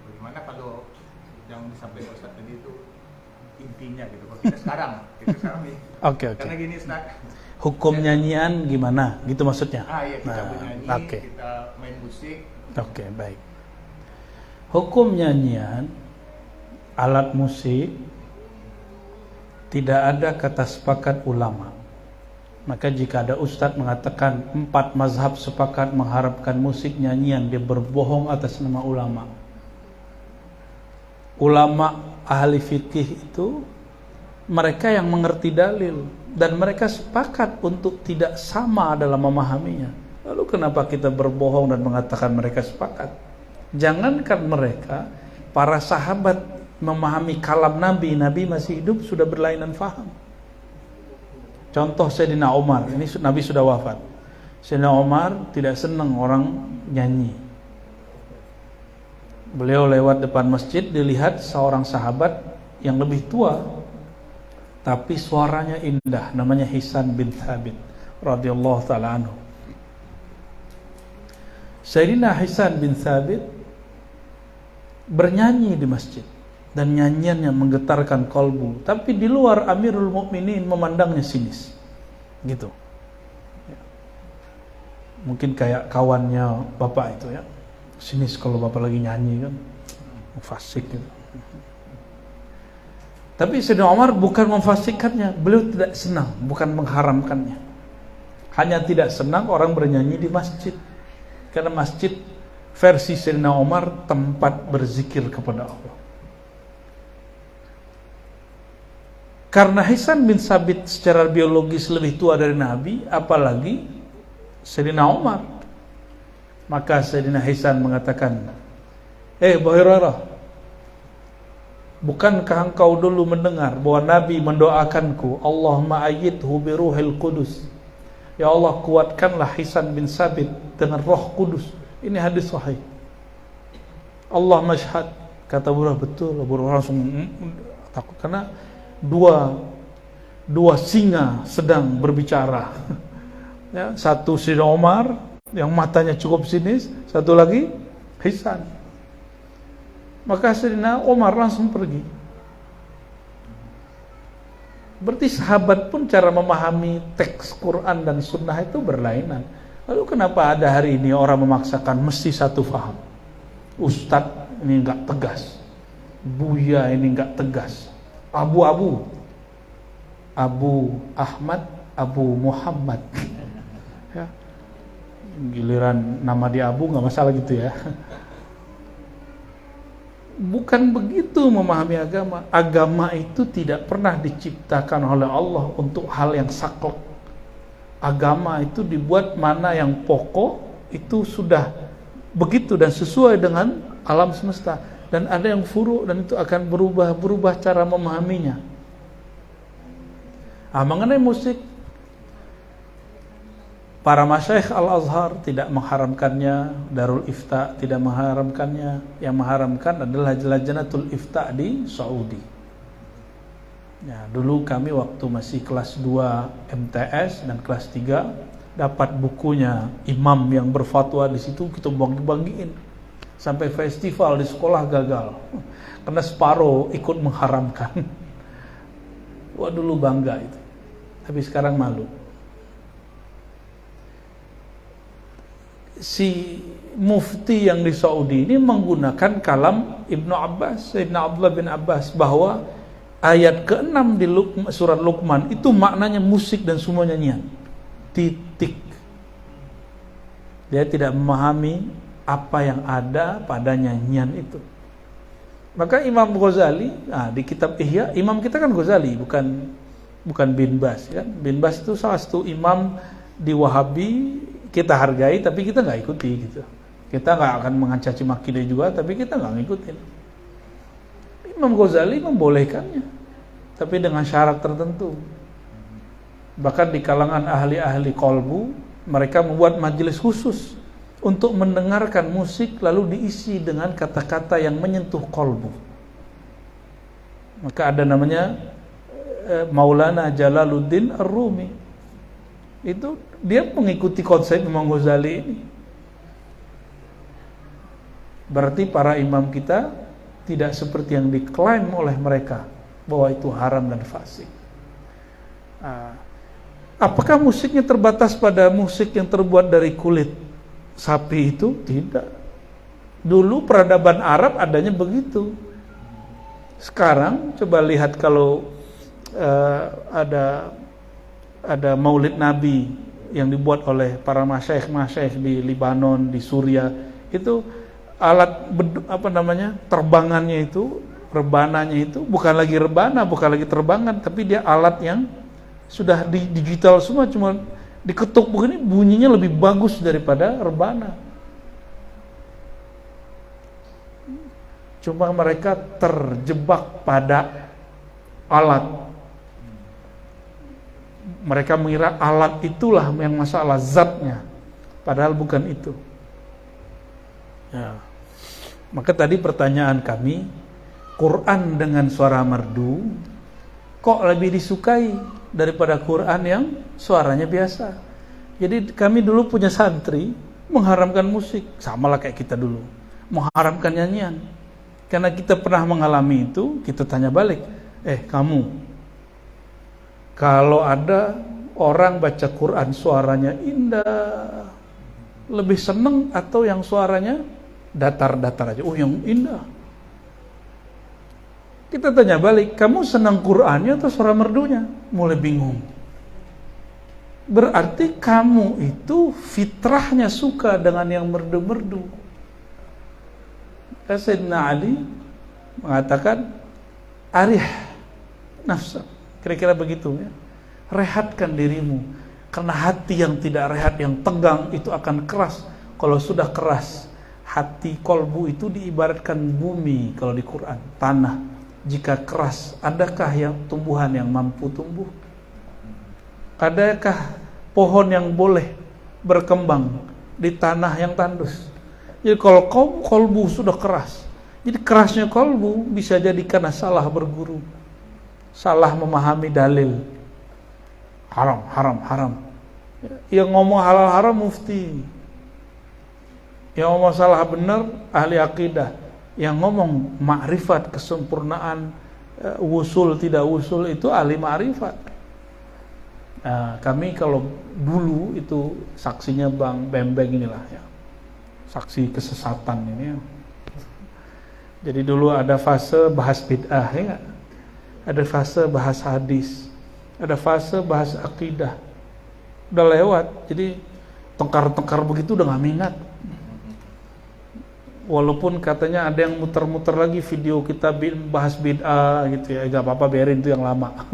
Bagaimana kalau yang disampaikan Ustaz tadi itu intinya gitu, kalau kita sekarang nih. Oke. Karena gini Ustaz, hukum nyanyian gimana? Gitu maksudnya? Ya kita bernyanyi, kita main musik. Oke, baik. Hukum nyanyian, alat musik, tidak ada kata sepakat ulama. Maka jika ada ustadz mengatakan 4 mazhab sepakat mengharapkan musik nyanyian, dia berbohong atas nama ulama. Ulama ahli fikih itu mereka yang mengerti dalil, dan mereka sepakat untuk tidak sama dalam memahaminya. Lalu kenapa kita berbohong dan mengatakan mereka sepakat? Jangankan mereka, para sahabat memahami kalam Nabi masih hidup sudah berlainan faham. Contoh Sayyidina Umar, ini Nabi sudah wafat. Sayyidina Umar tidak senang orang nyanyi. Beliau lewat depan masjid, dilihat seorang sahabat yang lebih tua, tapi suaranya indah, namanya Hisan bin Thabit radhiyallahu ta'ala anhu. Sayyidina Hisan bin Thabit bernyanyi di masjid, dan nyanyiannya menggetarkan kolbu, tapi di luar Amirul Mukminin memandangnya sinis, gitu. Mungkin kayak kawannya bapak itu, ya, sinis kalau bapak lagi nyanyi kan, fasik gitu. Tapi Sayyidina Umar bukan memfasikkannya, beliau tidak senang, bukan mengharamkannya. Hanya tidak senang orang bernyanyi di masjid, karena masjid versi Sayyidina Umar tempat berzikir kepada Allah. Karena Hisan bin Thabit secara biologis lebih tua dari Nabi, apalagi Sayyidina Umar, maka Sayyidina Hisan mengatakan, Abu Hurairah, bukankah engkau dulu mendengar bahwa Nabi mendoakanku, Allahumma ayyidhu bi ruhil qudus, ya Allah kuatkanlah Hisan bin Thabit dengan roh kudus. Ini hadis sahih. Allah mashhad, kata Abu Hurairah, betul. Abu Hurairah langsung takut, karena dua singa sedang berbicara. Ya, satu Sayyidina Umar yang matanya cukup sinis, satu lagi Hisan. Maka Sayyidina Umar langsung pergi. Berarti sahabat pun cara memahami teks Quran dan Sunnah itu berlainan. Lalu kenapa ada hari ini orang memaksakan mesti satu faham? Ustadz ini enggak tegas, Buya ini enggak tegas, abu-abu, Abu Ahmad, Abu Muhammad. Ya. Giliran nama dia Abu nggak masalah gitu ya. Bukan begitu memahami agama. Agama itu tidak pernah diciptakan oleh Allah untuk hal yang saklek. Agama itu dibuat mana yang pokok itu sudah begitu dan sesuai dengan alam semesta, dan ada yang furu dan itu akan berubah cara memahaminya. Mengenai musik, para masyayikh Al-Azhar tidak mengharamkannya, Darul Ifta tidak mengharamkannya. Yang mengharamkan adalah Lajnatul Ifta di Saudi. Ya, dulu kami waktu masih kelas 2 MTS dan kelas 3 dapat bukunya imam yang berfatwa di situ, kita bagi-bagiin. Sampai festival di sekolah gagal. Karena separuh ikut mengharamkan. Wah, dulu bangga itu. Tapi sekarang malu. Si mufti yang di Saudi ini menggunakan kalam Ibnu Abbas, Sayyidina Abdullah bin Abbas, bahwa ayat ke-6 di surat Luqman itu maknanya musik dan semua nyanyian. Titik. Dia tidak memahami apa yang ada pada nyanyian itu. Maka Imam Ghazali, di kitab Ihya, imam kita kan Ghazali, bukan bin Bas, kan? Bin Bas itu salah satu imam di Wahabi, kita hargai tapi kita nggak ikuti gitu. Kita nggak akan mencaci maki dia juga, tapi kita nggak ngikutin. Imam Ghazali membolehkannya, tapi dengan syarat tertentu. Bahkan di kalangan ahli-ahli kolbu, mereka membuat majelis khusus untuk mendengarkan musik lalu diisi dengan kata-kata yang menyentuh kolbu. Maka ada namanya Maulana Jalaluddin Ar-Rumi. Itu dia mengikuti konsep Imam Ghazali ini. Berarti para imam kita tidak seperti yang diklaim oleh mereka bahwa itu haram dan fasik. Apakah musiknya terbatas pada musik yang terbuat dari kulit sapi itu? Tidak. Dulu peradaban Arab adanya begitu. Sekarang coba lihat kalau ada maulid Nabi yang dibuat oleh para masyayikh di Libanon, di Suriah, itu alat terbangannya itu, rebananya itu bukan lagi rebana, bukan lagi terbangan, tapi dia alat yang sudah digital semua, cuma diketuk begini bunyinya lebih bagus daripada rebana. Cuma mereka terjebak pada alat. Mereka mengira alat itulah yang masalah, zatnya, padahal bukan itu. Ya. Maka tadi pertanyaan kami, Quran dengan suara merdu kok lebih disukai daripada Quran yang suaranya biasa? Jadi kami dulu punya santri mengharamkan musik, samalah kayak kita dulu mengharamkan nyanyian. Karena kita pernah mengalami itu, kita tanya balik, kamu, kalau ada orang baca Quran suaranya indah, lebih seneng atau yang suaranya datar-datar aja? Oh, yang indah. Kita tanya balik, kamu senang Qurannya atau suara merdunya? Mulai bingung. Berarti kamu itu fitrahnya suka dengan yang merdu-merdu. Sayyidina Ali mengatakan, arih nafsa. Kira-kira begitu ya. Rehatkan dirimu, karena hati yang tidak rehat, yang tegang itu akan keras. Kalau sudah keras, hati kolbu itu diibaratkan bumi kalau di Quran, tanah. Jika keras, adakah yang tumbuhan yang mampu tumbuh? Adakah pohon yang boleh berkembang di tanah yang tandus? Jadi kalau kolbu sudah keras, jadi kerasnya kolbu bisa jadi karena salah berguru, salah memahami dalil. Haram. Yang ngomong halal haram mufti, yang ngomong salah benar ahli akidah, yang ngomong makrifat, kesempurnaan, wusul tidak wusul itu ahli makrifat. Nah, kami kalau dulu itu saksinya Bang Bembeng inilah ya, saksi kesesatan ini ya. Jadi dulu ada fase bahas bid'ah ya nggak? Ada fase bahas hadis, ada fase bahas akidah. Udah lewat, jadi tengkar-tengkar begitu udah nggak minat. Walaupun katanya ada yang muter-muter lagi video kita bahas bid'ah gitu ya, nggak apa-apa, biarin itu yang lama.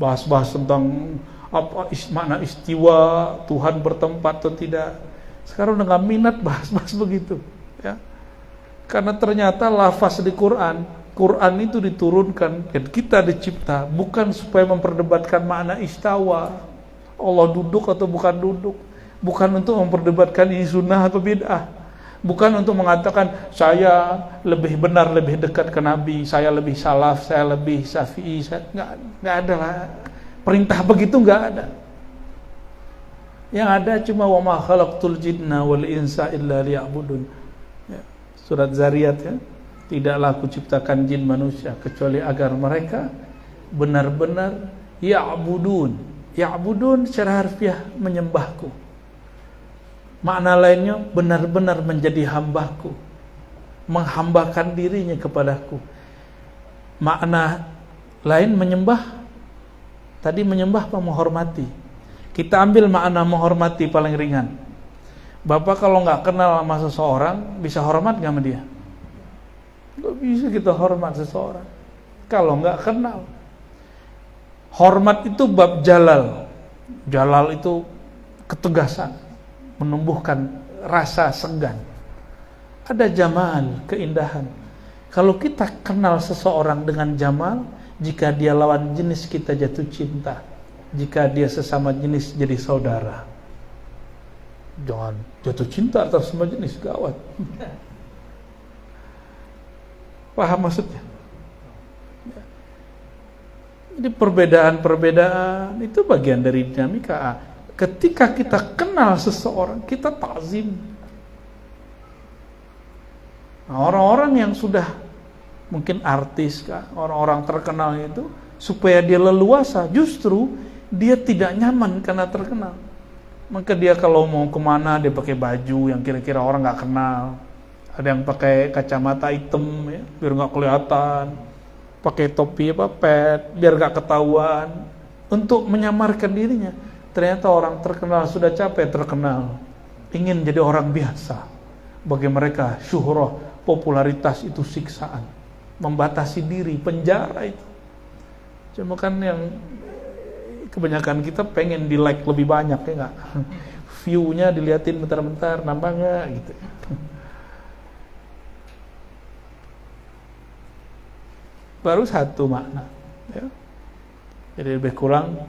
Bahas-bahas tentang apa makna istiwa, Tuhan bertempat atau tidak. Sekarang udah nggak minat bahas-bahas begitu ya. Karena ternyata lafaz di Quran itu diturunkan dan kita dicipta bukan supaya memperdebatkan makna istawa, Allah duduk atau bukan duduk, bukan untuk memperdebatkan ini sunnah atau bid'ah, bukan untuk mengatakan saya lebih benar, lebih dekat ke Nabi, saya lebih salaf, saya lebih syafi'i, nggak ada lah. Perintah begitu nggak ada. Yang ada cuma wa ma khalaqtul jinna wal insa illa liya'budun. Surat Zariyat ya, tidaklah aku ciptakan jin manusia kecuali agar mereka benar-benar ya'budun. Ya'budun secara harfiah menyembahku. Makna lainnya benar-benar menjadi hambaku, menghambakan dirinya kepadaku. Makna lain menyembah, tadi menyembah apa? Menghormati. Kita ambil makna menghormati paling ringan. Bapak kalau nggak kenal sama seseorang, bisa hormat nggak sama dia? Nggak bisa kita hormat seseorang kalau nggak kenal. Hormat itu bab jalal. Jalal itu ketegasan, menumbuhkan rasa segan. Ada jamal, keindahan. Kalau kita kenal seseorang dengan jamal, jika dia lawan jenis kita jatuh cinta, jika dia sesama jenis jadi saudara. Jangan jatuh cinta atas semua jenis, gawat. Paham maksudnya? Jadi perbedaan-perbedaan itu bagian dari dinamika. Ketika kita kenal seseorang, kita ta'zim. Nah, orang-orang yang sudah mungkin artis, orang-orang terkenal itu, supaya dia leluasa, justru dia tidak nyaman karena terkenal. Maka dia kalau mau kemana dia pakai baju yang kira-kira orang nggak kenal. Ada yang pakai kacamata hitam ya, biar nggak kelihatan. Pakai topi pet biar nggak ketahuan. Untuk menyamarkan dirinya. Ternyata orang terkenal sudah capek terkenal, ingin jadi orang biasa. Bagi mereka syuhrah, popularitas itu siksaan, membatasi diri, penjara itu. Cuma kan yang kebanyakan kita pengen di like lebih banyak ya nggak, view-nya diliatin bentar-bentar, nambah nggak gitu. Baru satu makna ya. Jadi lebih kurang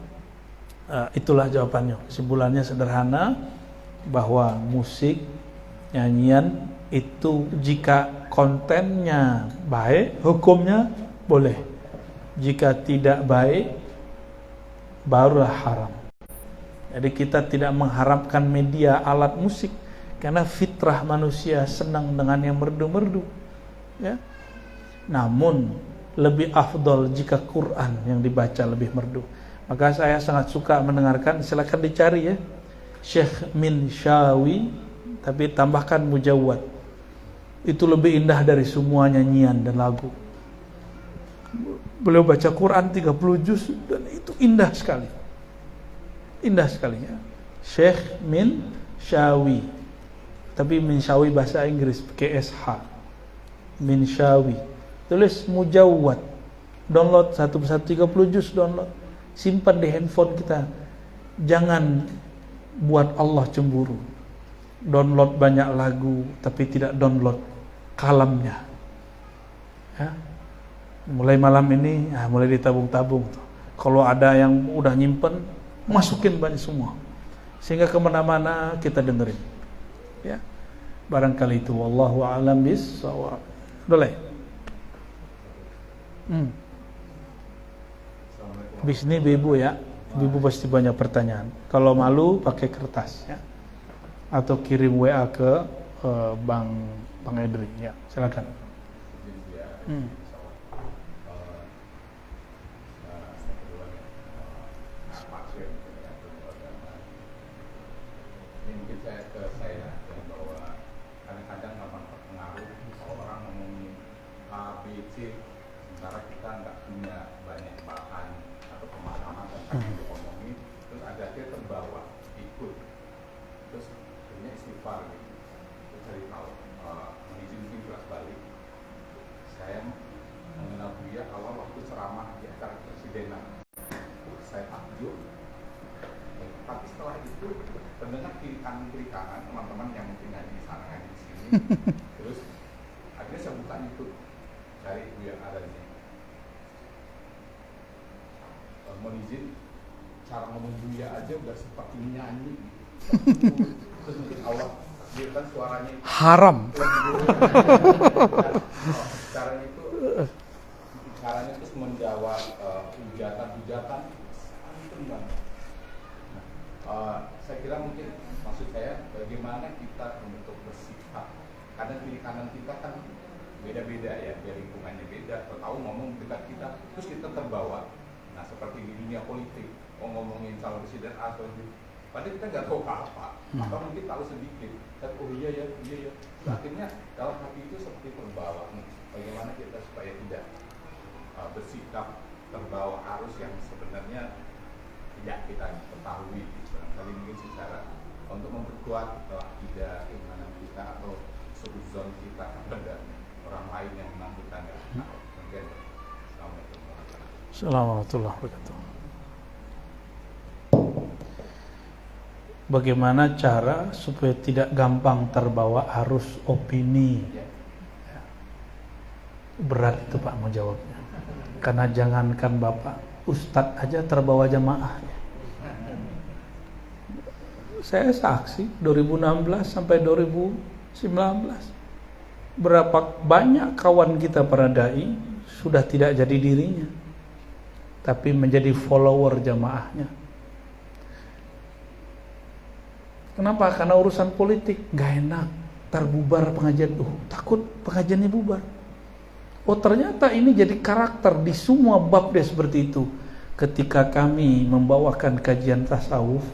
itulah jawabannya. Kesimpulannya sederhana, bahwa musik, nyanyian itu jika kontennya baik, hukumnya boleh. Jika tidak baik, barulah haram. Jadi kita tidak mengharapkan media alat musik, karena fitrah manusia senang dengan yang merdu-merdu ya. Namun lebih afdol jika Quran yang dibaca lebih merdu. Maka saya sangat suka mendengarkan, silakan dicari ya, Syekh Minshawi, tapi tambahkan mujawwad. Itu lebih indah dari semua nyanyian dan lagu. Beliau baca Quran 30 juz dan itu indah sekali. Indah sekali ya. Syekh Minshawi. Tapi Minshawi bahasa Inggris pakai SH. Minshawi. Tulis mujawwad. Download satu persatu 30 juz download. Simpan di handphone kita. Jangan buat Allah cemburu. Download banyak lagu tapi tidak download kalamnya. Ya. Mulai malam ini mulai ditabung-tabung. Kalau ada yang udah nyimpen, masukin banyak semua, sehingga kemana-mana kita dengerin ya. Barangkali itu, wallahu a'lam bis-shawab. Boleh. Habis ini ibu ya, ibu pasti banyak pertanyaan. Kalau malu pakai kertas ya, atau kirim WA ke Bang Edri ya, silakan. saya bahwa kadang-kadang gampang terpengaruh kalau orang ngomongin A, B, C, sementara kita nggak punya banyak bahan atau pemahaman tentang yang diomongin, terus akhirnya terbawa ikut, terus akhirnya istighfar gitu. Terus cari tahu, mungkin kelas balik. Saya mengenal Buya awal waktu ceramah di acara kepresidenan. Saya takjub. Tapi setelah itu pendengar kiri kanan teman-teman yang mungkin ngaji di sana ngaji di sini. Terus akhirnya saya buka YouTube cari Buya Adanya. Mohon izin, cara ngomong Buya aja udah seperti nyanyi. Terus mungkin Allah takdirkan suaranya Haram. Caranya terus menjawab hujatan-hujatan santun banget. Saya kira mungkin maksud saya bagaimana kita untuk bersikap, karena kiri kanan kita kan beda-beda ya, dari lingkungannya beda, tahu ngomong dekat kita, terus kita terbawa. Nah seperti di dunia politik, ngomongin calon presiden A atau B, padahal kita nggak tahu apa, atau mungkin tahu sedikit, tapi oh iya ya. Akhirnya dalam hati itu seperti terbawa. Bagaimana kita supaya tidak bersikap terbawa arus yang sebenarnya tidak kita ketahui. Kali mungkin secara untuk memperkuat akidah keimanan kita atau suzon kita kepada orang lain yang memang kita nggak tahu. Mungkin Assalamualaikum warahmatullahi wabarakatuh. Bagaimana cara supaya tidak gampang terbawa arus opini? Berat itu Pak mau jawabnya. Karena jangankan Bapak, Ustadz aja terbawa jamaah. Saya saksi 2016 sampai 2019 berapa banyak kawan kita para dai sudah tidak jadi dirinya, tapi menjadi follower jamaahnya. Kenapa? Karena urusan politik gak enak, terbubar pengajian, takut pengajiannya bubar. Oh ternyata ini jadi karakter di semua bab dia seperti itu. Ketika kami membawakan kajian tasawuf,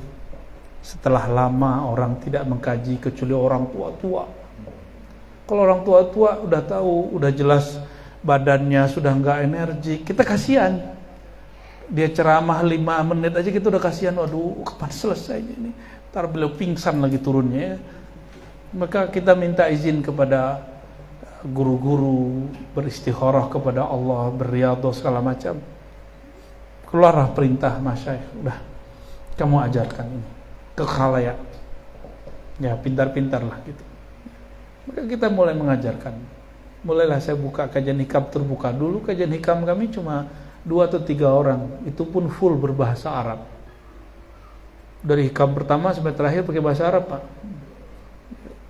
setelah lama orang tidak mengkaji kecuali orang tua-tua. Kalau orang tua-tua udah tahu, udah jelas badannya sudah nggak energi, kita kasihan. Dia ceramah 5 menit aja kita udah kasihan, waduh kapan selesainya ini? Ntar beliau pingsan lagi turunnya ya. Maka kita minta izin kepada guru-guru, beristikharah kepada Allah, berriyadhah segala macam. Keluarlah perintah masyayikh, udah kamu ajarkan ini ke khalayak. Ya pintar-pintarlah gitu. Maka kita mulai mengajarkan. Mulailah saya buka kajian hikam terbuka. Dulu kajian hikam kami cuma 2 atau 3 orang, itu pun full berbahasa Arab. Dari hikam pertama sampai terakhir pakai bahasa Arab, Pak.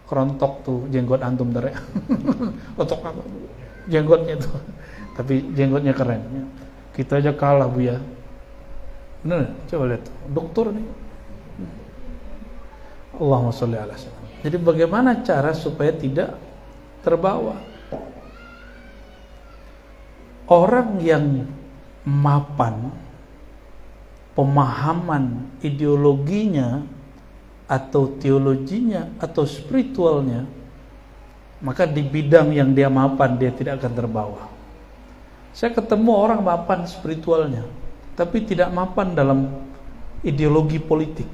Kerontok tuh jenggot antum tadi. Otok apa? Jenggotnya tuh. Tapi jenggotnya keren ya. Kita aja kalah Bu ya. Benar, coba lihat. Dokter nih. Allahumma sholli ala sayyidina. Jadi bagaimana cara supaya tidak terbawa? Orang yang mapan pemahaman ideologinya atau teologinya atau spiritualnya, maka di bidang yang dia mapan dia tidak akan terbawa. Saya ketemu orang mapan spiritualnya tapi tidak mapan dalam ideologi politik,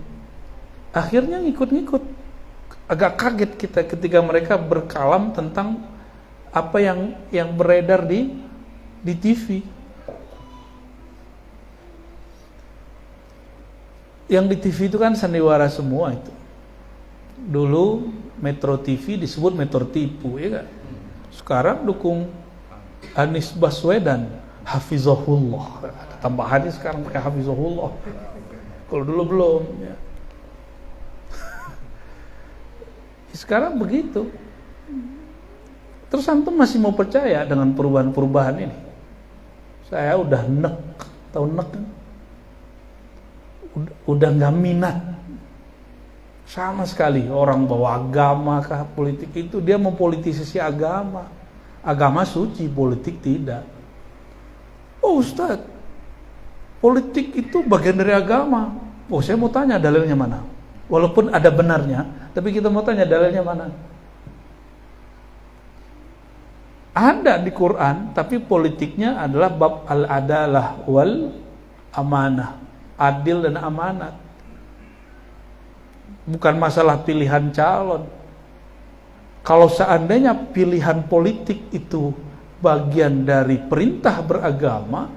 akhirnya ngikut-ngikut. Agak kaget kita ketika mereka berkalam tentang apa yang beredar di TV. Yang di TV itu kan sandiwara semua itu. Dulu Metro TV disebut Metro Tipu, ya kan? Sekarang dukung Anies Baswedan, Hafizahullah. Tambahannya sekarang pakai Hafizahullah. Kalau dulu belum. Ya. Sekarang begitu. Terus antum masih mau percaya dengan perubahan-perubahan ini? Saya udah nek, tahu nek kan? Udah nggak minat sama sekali orang bawa agama ke politik itu. Dia mempolitisasi agama suci, politik tidak. Oh Ustaz, politik itu bagian dari agama. Oh saya mau tanya dalilnya mana? Walaupun ada benarnya, tapi kita mau tanya dalilnya mana? Ada di Quran, tapi politiknya adalah bab al-adalah wal amanah, adil dan amanat. Bukan masalah pilihan calon. Kalau seandainya pilihan politik itu bagian dari perintah beragama,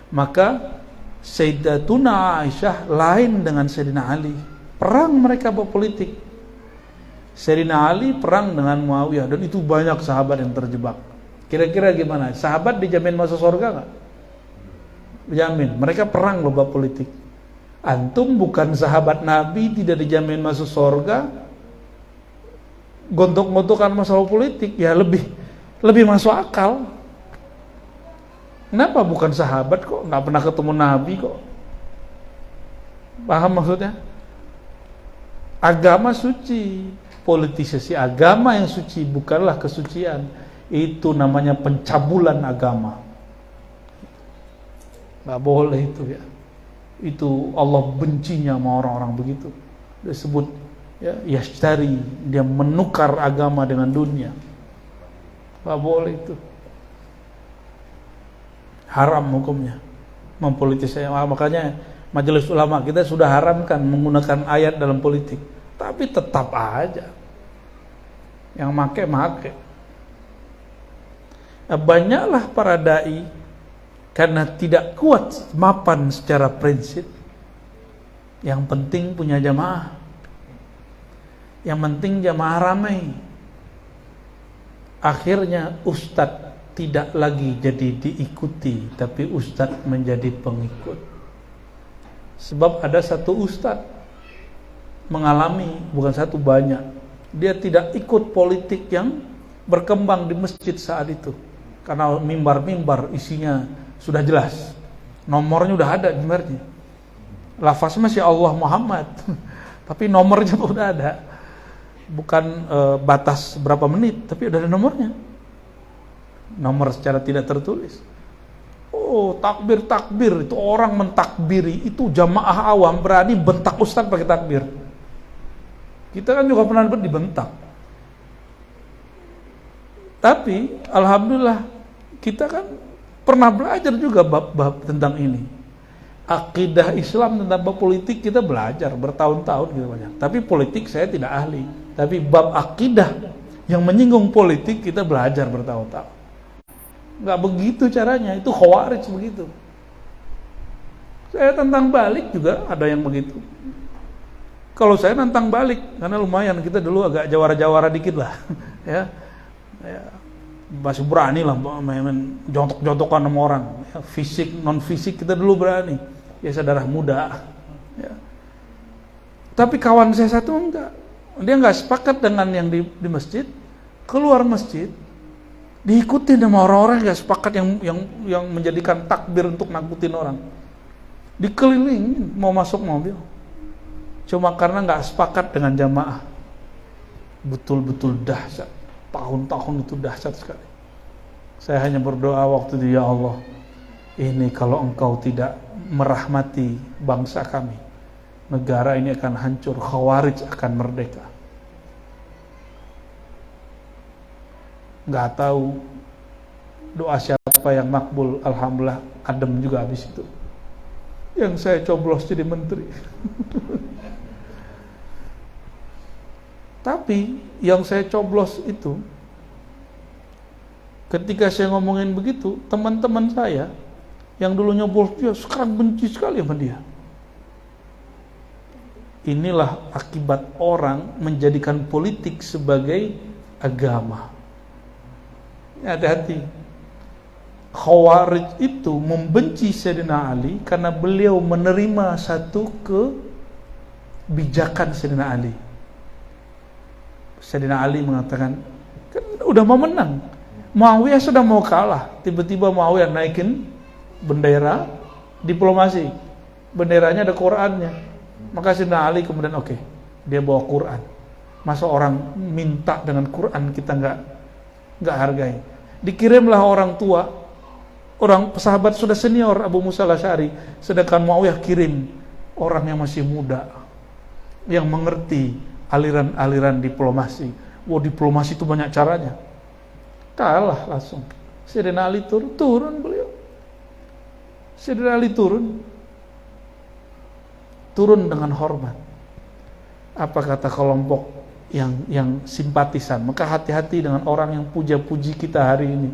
maka Sayyidatuna Aisyah lain dengan Sayyidina Ali. Perang mereka berpolitik. Sayyidina Ali perang dengan Muawiyah, dan itu banyak sahabat yang terjebak. Kira-kira gimana? Sahabat dijamin masuk surga nggak? Dijamin. Mereka perang loh bab politik. Antum bukan sahabat Nabi, tidak dijamin masuk surga. Gontok-gontokan masalah politik, ya lebih masuk akal. Kenapa bukan sahabat kok? Nggak pernah ketemu Nabi kok? Paham maksudnya? Agama suci, politisasi agama yang suci bukanlah kesucian. Itu namanya pencabulan agama. Nggak boleh itu ya. Itu Allah bencinya sama orang-orang begitu. Disebut ya, yashtari, dia menukar agama dengan dunia. Nggak boleh itu. Haram hukumnya mempolitisasi. Makanya Majelis Ulama kita sudah haramkan menggunakan ayat dalam politik, tapi tetap aja yang make. Banyaklah para dai karena tidak kuat mapan secara prinsip. Yang penting punya jamaah, yang penting jamaah ramai. Akhirnya ustadz tidak lagi jadi diikuti, tapi ustadz menjadi pengikut. Sebab ada satu ustadz mengalami, bukan satu, banyak, dia tidak ikut politik yang berkembang di masjid saat itu, karena mimbar-mimbar isinya sudah jelas, nomornya udah ada di mimbarnya, lafaz masih Allah Muhammad tapi nomornya udah ada, bukan batas berapa menit, tapi udah ada nomornya, nomor secara tidak tertulis. Oh, takbir itu orang mentakbiri, itu jamaah awam berani bentak ustaz pakai takbir. Kita kan juga pernah dibentak. Tapi alhamdulillah kita kan pernah belajar juga bab-bab tentang ini. Akidah Islam tentang bab politik kita belajar bertahun-tahun gitu banyak. Tapi politik saya tidak ahli. Tapi bab akidah yang menyinggung politik kita belajar bertahun-tahun. Nggak begitu caranya, itu khawarij begitu. Saya tantang balik juga ada yang begitu. Kalau saya nantang balik, karena lumayan kita dulu agak jawara-jawara dikit lah, ya, masih berani lah main jontok-jontokan sama orang. Ya, fisik non fisik kita dulu berani, ya darah muda. Ya. Tapi kawan saya satu enggak, dia nggak sepakat dengan yang di masjid, keluar masjid. Diikuti sama orang-orang yang sepakat yang menjadikan takbir untuk nakutin orang. Dikelilingin mau masuk mobil. Cuma karena nggak sepakat dengan jamaah. Betul-betul dahsyat. Tahun-tahun itu dahsyat sekali. Saya hanya berdoa waktu itu, ya Allah, ini kalau Engkau tidak merahmati bangsa kami, negara ini akan hancur, khawarij akan merdeka. Nggak tahu doa siapa yang makbul, alhamdulillah adem juga habis itu. Yang saya coblos jadi menteri. Tapi yang saya coblos itu, ketika saya ngomongin begitu, teman-teman saya yang dulu nyoblos dia sekarang benci sekali sama dia. Inilah akibat orang menjadikan politik sebagai agama. Hati-hati. Khawarij itu membenci Sayyidina Ali karena beliau menerima satu kebijakan Sayyidina Ali. Sayyidina Ali mengatakan, kan udah mau menang, Muawiyah sudah mau kalah, tiba-tiba Muawiyah naikin bendera diplomasi, benderanya ada Qurannya. Maka Sayyidina Ali kemudian oke, dia bawa Quran. Masa orang minta dengan Quran kita nggak hargai. Dikirimlah orang tua, orang sahabat sudah senior Abu Musa al-Asy'ari, sedangkan Muawiyah kirim orang yang masih muda. yang mengerti aliran-aliran diplomasi. Wah, diplomasi itu banyak caranya. Kalah langsung. Sayyidina Ali turun beliau. Sayyidina Ali turun dengan hormat. Apa kata kelompok yang simpatisan? Maka hati-hati dengan orang yang puja-puji kita hari ini.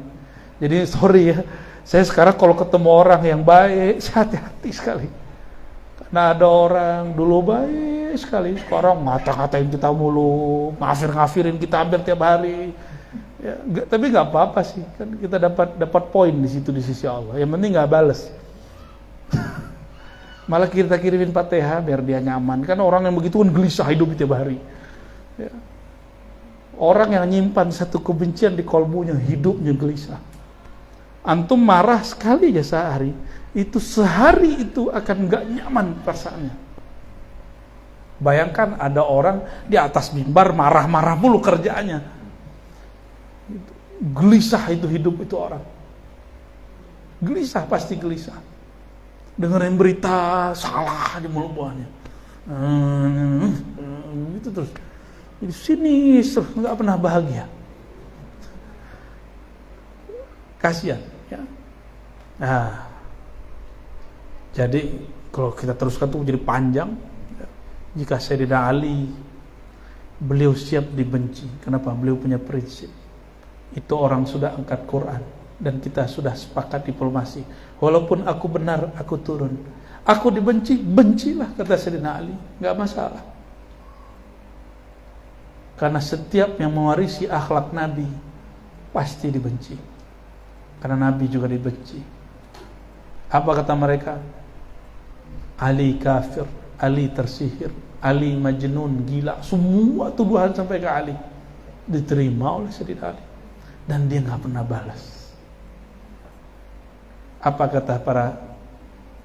Jadi sorry ya, saya sekarang kalau ketemu orang yang baik, saya hati-hati sekali. Karena ada orang dulu baik sekali, sekarang ngata-ngatain kita mulu, ngafir-ngafirin kita hampir tiap hari. Ya, tapi nggak apa-apa sih, kan kita dapat poin di situ di sisi Allah. Yang penting nggak bales. Malah kita kirimin Fatihah biar dia nyaman. Kan orang yang begitu kan gelisah hidup tiap hari. Ya. Orang yang nyimpan satu kebencian di kolbunya, hidupnya gelisah. Antum marah sekali aja sehari, itu sehari itu akan nggak nyaman perasaannya. Bayangkan ada orang di atas mimbar marah-marah mulu kerjaannya. Gelisah itu hidup itu orang. Gelisah, pasti gelisah. Dengerin berita salah di mulut buahnya. Itu terus. Jadi sinis terus, nggak pernah bahagia. Kasihan, ya. Nah, jadi kalau kita teruskan tuh jadi panjang. Jika Sayyidina Ali, beliau siap dibenci. Kenapa? Beliau punya prinsip. Itu orang sudah angkat Quran dan kita sudah sepakat diplomasi. Walaupun aku benar, aku turun. Aku dibenci, bencilah, kata Sayyidina Ali, nggak masalah. Karena setiap yang mewarisi akhlak Nabi pasti dibenci. Karena Nabi juga dibenci. Apa kata mereka? Ali kafir, Ali tersihir, Ali majnun, gila. Semua tuduhan sampai ke Ali diterima oleh Sayyidina Ali. Dan dia nggak pernah balas. Apa kata para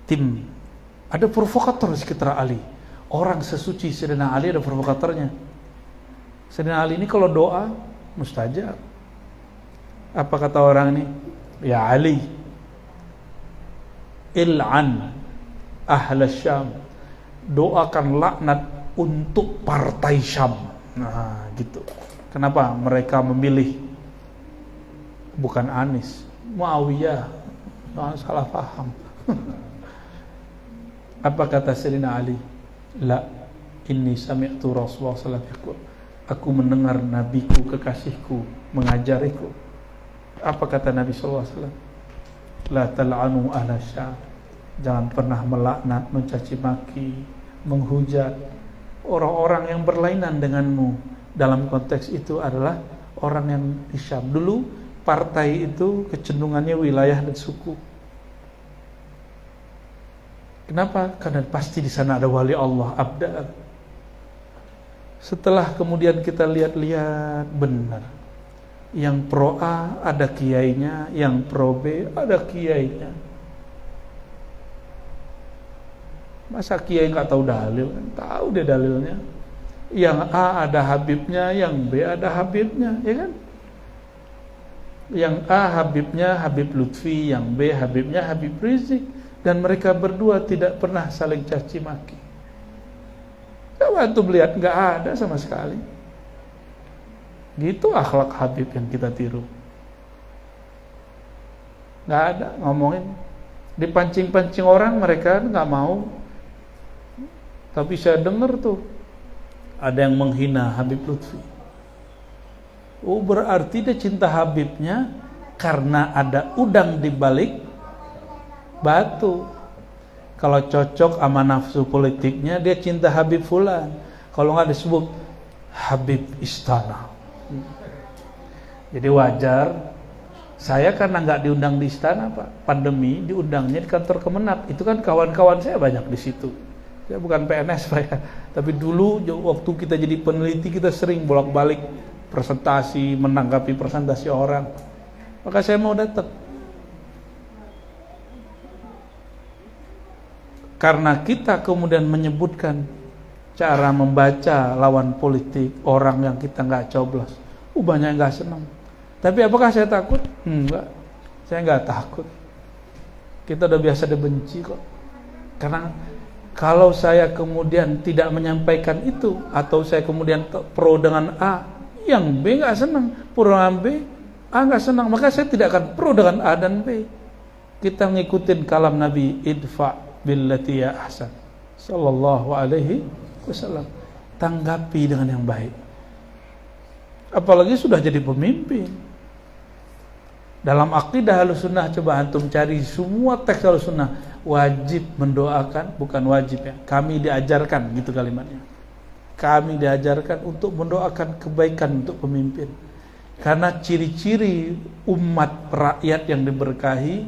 tim? Ada provokator di sekitar Ali. Orang sesuci Sayyidina Ali ada provokatornya. Sayyidina Ali ini kalau doa mustajab. Apa kata orang ini? Ya Ali, il'an ahla Syam, doakan laknat untuk partai Syam. Nah gitu. Kenapa mereka memilih bukan Anies, Muawiyah? Jangan salah paham. Apa kata Sayyidina Ali? La, inni sami'tu Rasulullah sallallahu alaihi wasallam. Aku mendengar nabiku, kekasihku mengajariku. Apa kata Nabi sallallahu alaihi wasallam? La tal'anu ahla Syam. Jangan pernah melaknat, mencaci maki, menghujat orang-orang yang berlainan denganmu. Dalam konteks itu adalah orang yang di Syam. Dulu partai itu kecenderungannya wilayah dan suku. Kenapa? Karena pasti di sana ada wali Allah, abdal. Setelah kemudian kita lihat-lihat, benar. Yang pro A ada kiainya, yang pro B ada kiainya. Masa kiai nggak tahu dalil? Tahu dia dalilnya. Yang A ada habibnya, yang B ada habibnya, ya kan? Yang A habibnya Habib Lutfi, yang B habibnya Habib Rizik, dan mereka berdua tidak pernah saling caci maki. Coba tuh melihat, nggak ada sama sekali. Gitu akhlak Habib yang kita tiru. Nggak ada ngomongin, dipancing-pancing orang, mereka nggak mau. Tapi saya dengar tuh ada yang menghina Habib Lutfi. Oh, berarti dia cinta Habibnya karena ada udang di balik batu. Kalau cocok sama nafsu politiknya, dia cinta Habib fulan. Kalau nggak disebut Habib Istana. Jadi wajar. Saya karena nggak diundang di istana, Pak, pandemi, diundangnya di kantor Kemenak. Itu kan kawan-kawan saya banyak di situ. Saya bukan PNS, Pak ya. Tapi dulu waktu kita jadi peneliti, kita sering bolak-balik presentasi, menanggapi presentasi orang. Maka saya mau datang. Karena kita kemudian menyebutkan cara membaca lawan politik, orang yang kita nggak coblos. Banyak yang nggak senang. Tapi apakah saya takut? Enggak. Saya nggak takut. Kita udah biasa dibenci kok. Karena Kalau saya kemudian tidak menyampaikan itu, atau saya kemudian pro dengan A, yang B nggak senang, pro dengan B, A nggak senang, maka saya tidak akan pro dengan A dan B. Kita ngikutin kalam Nabi, idfa billati ya ahsan, sallallahu alaihi wasallam. Tanggapi dengan yang baik. Apalagi sudah jadi pemimpin. Dalam akidah Ahlussunnah, coba antum cari semua teks Ahlussunnah, wajib mendoakan, bukan wajib ya, kami diajarkan, gitu kalimatnya. Kami diajarkan untuk mendoakan kebaikan untuk pemimpin. Karena ciri-ciri umat rakyat yang diberkahi,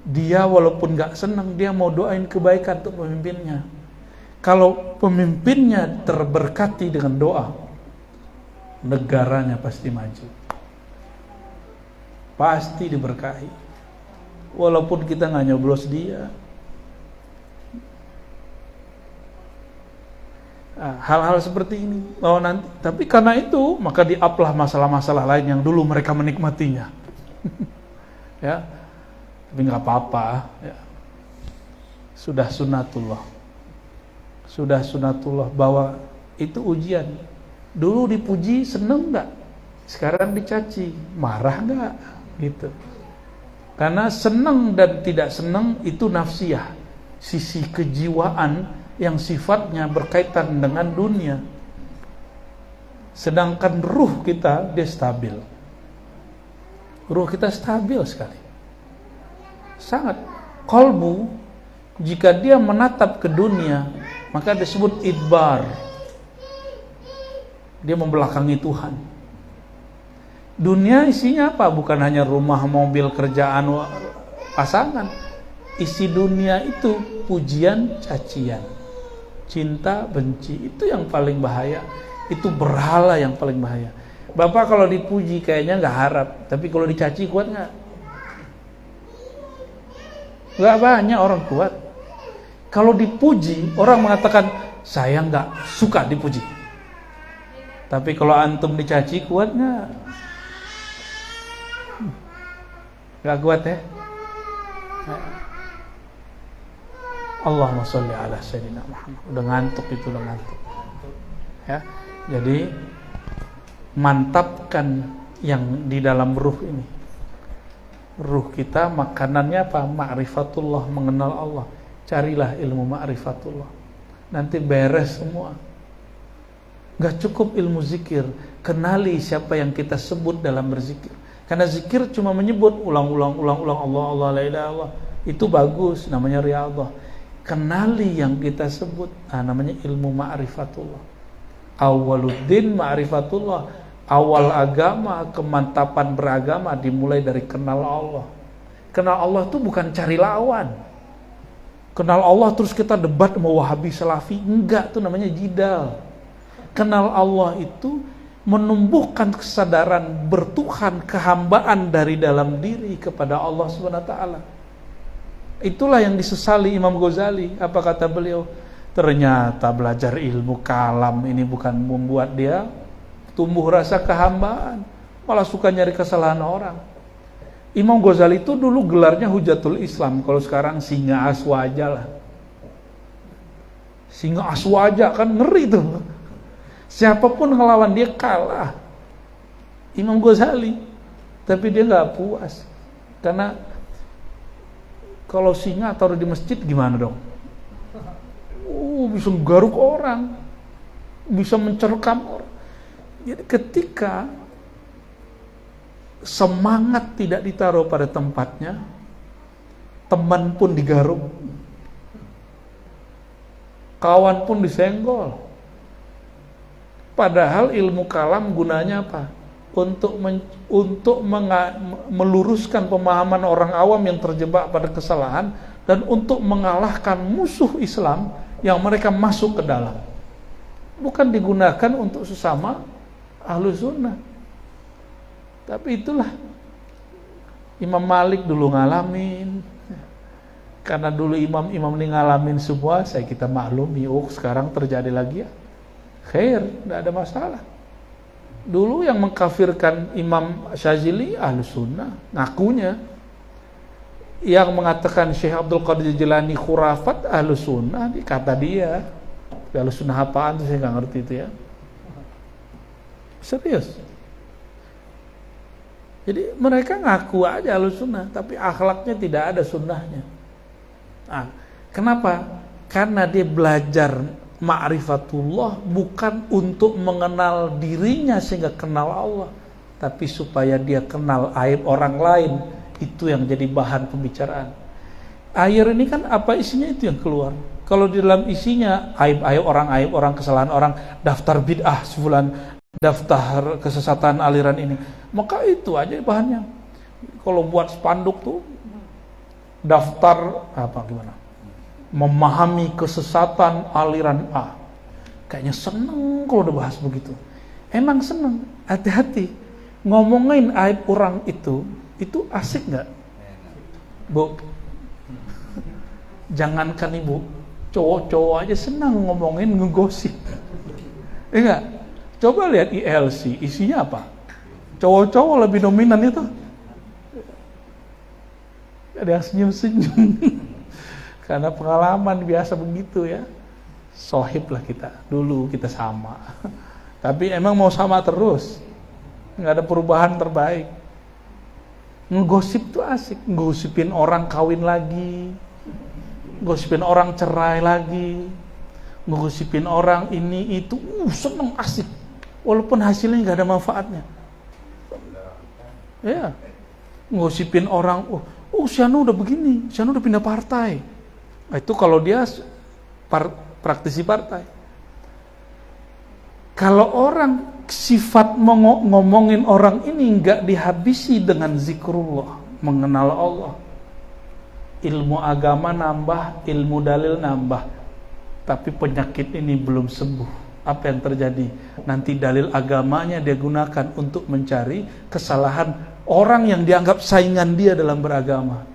dia walaupun gak senang, dia mau doain kebaikan untuk pemimpinnya. Kalau pemimpinnya terberkati dengan doa, negaranya pasti maju, pasti diberkahi, walaupun kita nggak nyoblos dia. Nah, hal-hal seperti ini nanti, tapi karena itu maka diaplah masalah-masalah lain yang dulu mereka menikmatinya. Ya, tapi nggak apa-apa. Ya. Sudah sunatullah bahwa itu ujian. Dulu dipuji seneng nggak? Sekarang dicaci, marah nggak? Gitu. Karena senang dan tidak senang itu nafsiyah, sisi kejiwaan yang sifatnya berkaitan dengan dunia. Sedangkan ruh kita dia stabil. Ruh kita stabil sekali, sangat. Qalbu jika dia menatap ke dunia, maka disebut idbar, dia membelakangi Tuhan. Dunia isinya apa? Bukan hanya rumah, mobil, kerjaan, pasangan. Isi dunia itu pujian, cacian, cinta, benci. Itu yang paling bahaya. Itu berhala yang paling bahaya. Bapak kalau dipuji kayaknya nggak harap, tapi kalau dicaci kuat nggak? Nggak banyak orang kuat. Kalau dipuji, orang mengatakan saya nggak suka dipuji. Tapi kalau antum dicaci kuat nggak? Gak kuat ya. Allahumma sholli ala sayyidina Muhammad. Udah ngantuk itu, udah ngantuk. Ya. Jadi mantapkan yang di dalam ruh ini. Ruh kita makanannya apa? Ma'rifatullah, mengenal Allah. Carilah ilmu ma'rifatullah. Nanti beres semua. Gak cukup ilmu zikir, kenali siapa yang kita sebut dalam berzikir. Karena zikir cuma menyebut ulang-ulang Allah la ilaha illallah. Itu bagus, namanya riyadhah. Kenali yang kita sebut, namanya ilmu ma'rifatullah. Awwaluddin ma'rifatullah. Awal agama, kemantapan beragama dimulai dari kenal Allah. Kenal Allah itu bukan cari lawan. Kenal Allah terus kita debat sama Wahabi Salafi, enggak, itu namanya jidal. Kenal Allah itu menumbuhkan kesadaran bertuhan, kehambaan dari dalam diri kepada Allah SWT. Itulah yang disesali Imam Ghazali. Apa kata beliau? Ternyata belajar ilmu kalam ini bukan membuat dia tumbuh rasa kehambaan, malah suka nyari kesalahan orang. Imam Ghazali itu dulu gelarnya Hujatul Islam, kalau sekarang Singa Aswaja lah. Singa Aswaja kan ngeri tuh. Siapapun ngelawan dia kalah. Imam Ghazali. Tapi dia gak puas. Karena kalau singa taruh di masjid gimana dong? Bisa garuk orang. Bisa mencerkam orang. Jadi ketika semangat tidak ditaruh pada tempatnya, teman pun digaruk. Kawan pun disenggol. Padahal ilmu kalam gunanya apa? Untuk meluruskan pemahaman orang awam yang terjebak pada kesalahan dan untuk mengalahkan musuh Islam yang mereka masuk ke dalam. Bukan digunakan untuk sesama Ahlussunnah. Tapi itulah Imam Malik dulu ngalamin. Karena dulu imam-imam ini ngalamin semua, kita maklumi, sekarang terjadi lagi ya. Khair, tidak ada masalah. Dulu yang mengkafirkan Imam Syazili Ahlussunnah, ngakunya. Yang mengatakan Syekh Abdul Qadir Jilani khurafat Ahlus Sunnah, kata dia. Ahlus Sunnah apaan tuh saya nggak ngerti itu ya. Serius. Jadi mereka ngaku aja Ahlus Sunnah, tapi akhlaknya tidak ada sunnahnya. Nah, kenapa? Karena dia belajar ma'rifatullah bukan untuk mengenal dirinya sehingga kenal Allah, tapi supaya dia kenal aib orang lain. Itu yang jadi bahan pembicaraan. Air ini kan apa isinya itu yang keluar. Kalau di dalam isinya aib orang, kesalahan orang, daftar bid'ah sebulan, daftar kesesatan aliran ini, maka itu aja bahannya. Kalau buat spanduk tuh daftar apa gimana? Memahami kesesatan aliran A. Kayaknya seneng kalau udah bahas begitu. Emang seneng. Hati-hati. Ngomongin aib orang itu asik nggak, Bu? Jangankan ibu, cowok-cowok aja senang ngomongin, ngegosip. Enggak? Coba lihat ILC, isinya apa? Cowok-cowok lebih dominan itu. Ada yang senyum-senyum. Karena pengalaman biasa begitu ya. Sohib lah kita, dulu kita sama. Tapi emang mau sama terus. Nggak ada perubahan terbaik. Ngegosip tuh asik, ngegosipin orang kawin lagi, ngegosipin orang cerai lagi, ngegosipin orang ini itu, seneng, asik, walaupun hasilnya nggak ada manfaatnya. Ya, ngegosipin orang, si Anu udah begini, si Anu udah pindah partai. Nah, itu kalau dia praktisi partai. Kalau orang sifat ngomongin orang ini nggak dihabisi dengan zikrullah, mengenal Allah, ilmu agama nambah, ilmu dalil nambah, tapi penyakit ini belum sembuh. Apa yang terjadi? Nanti dalil agamanya dia gunakan untuk mencari kesalahan orang yang dianggap saingan dia dalam beragama.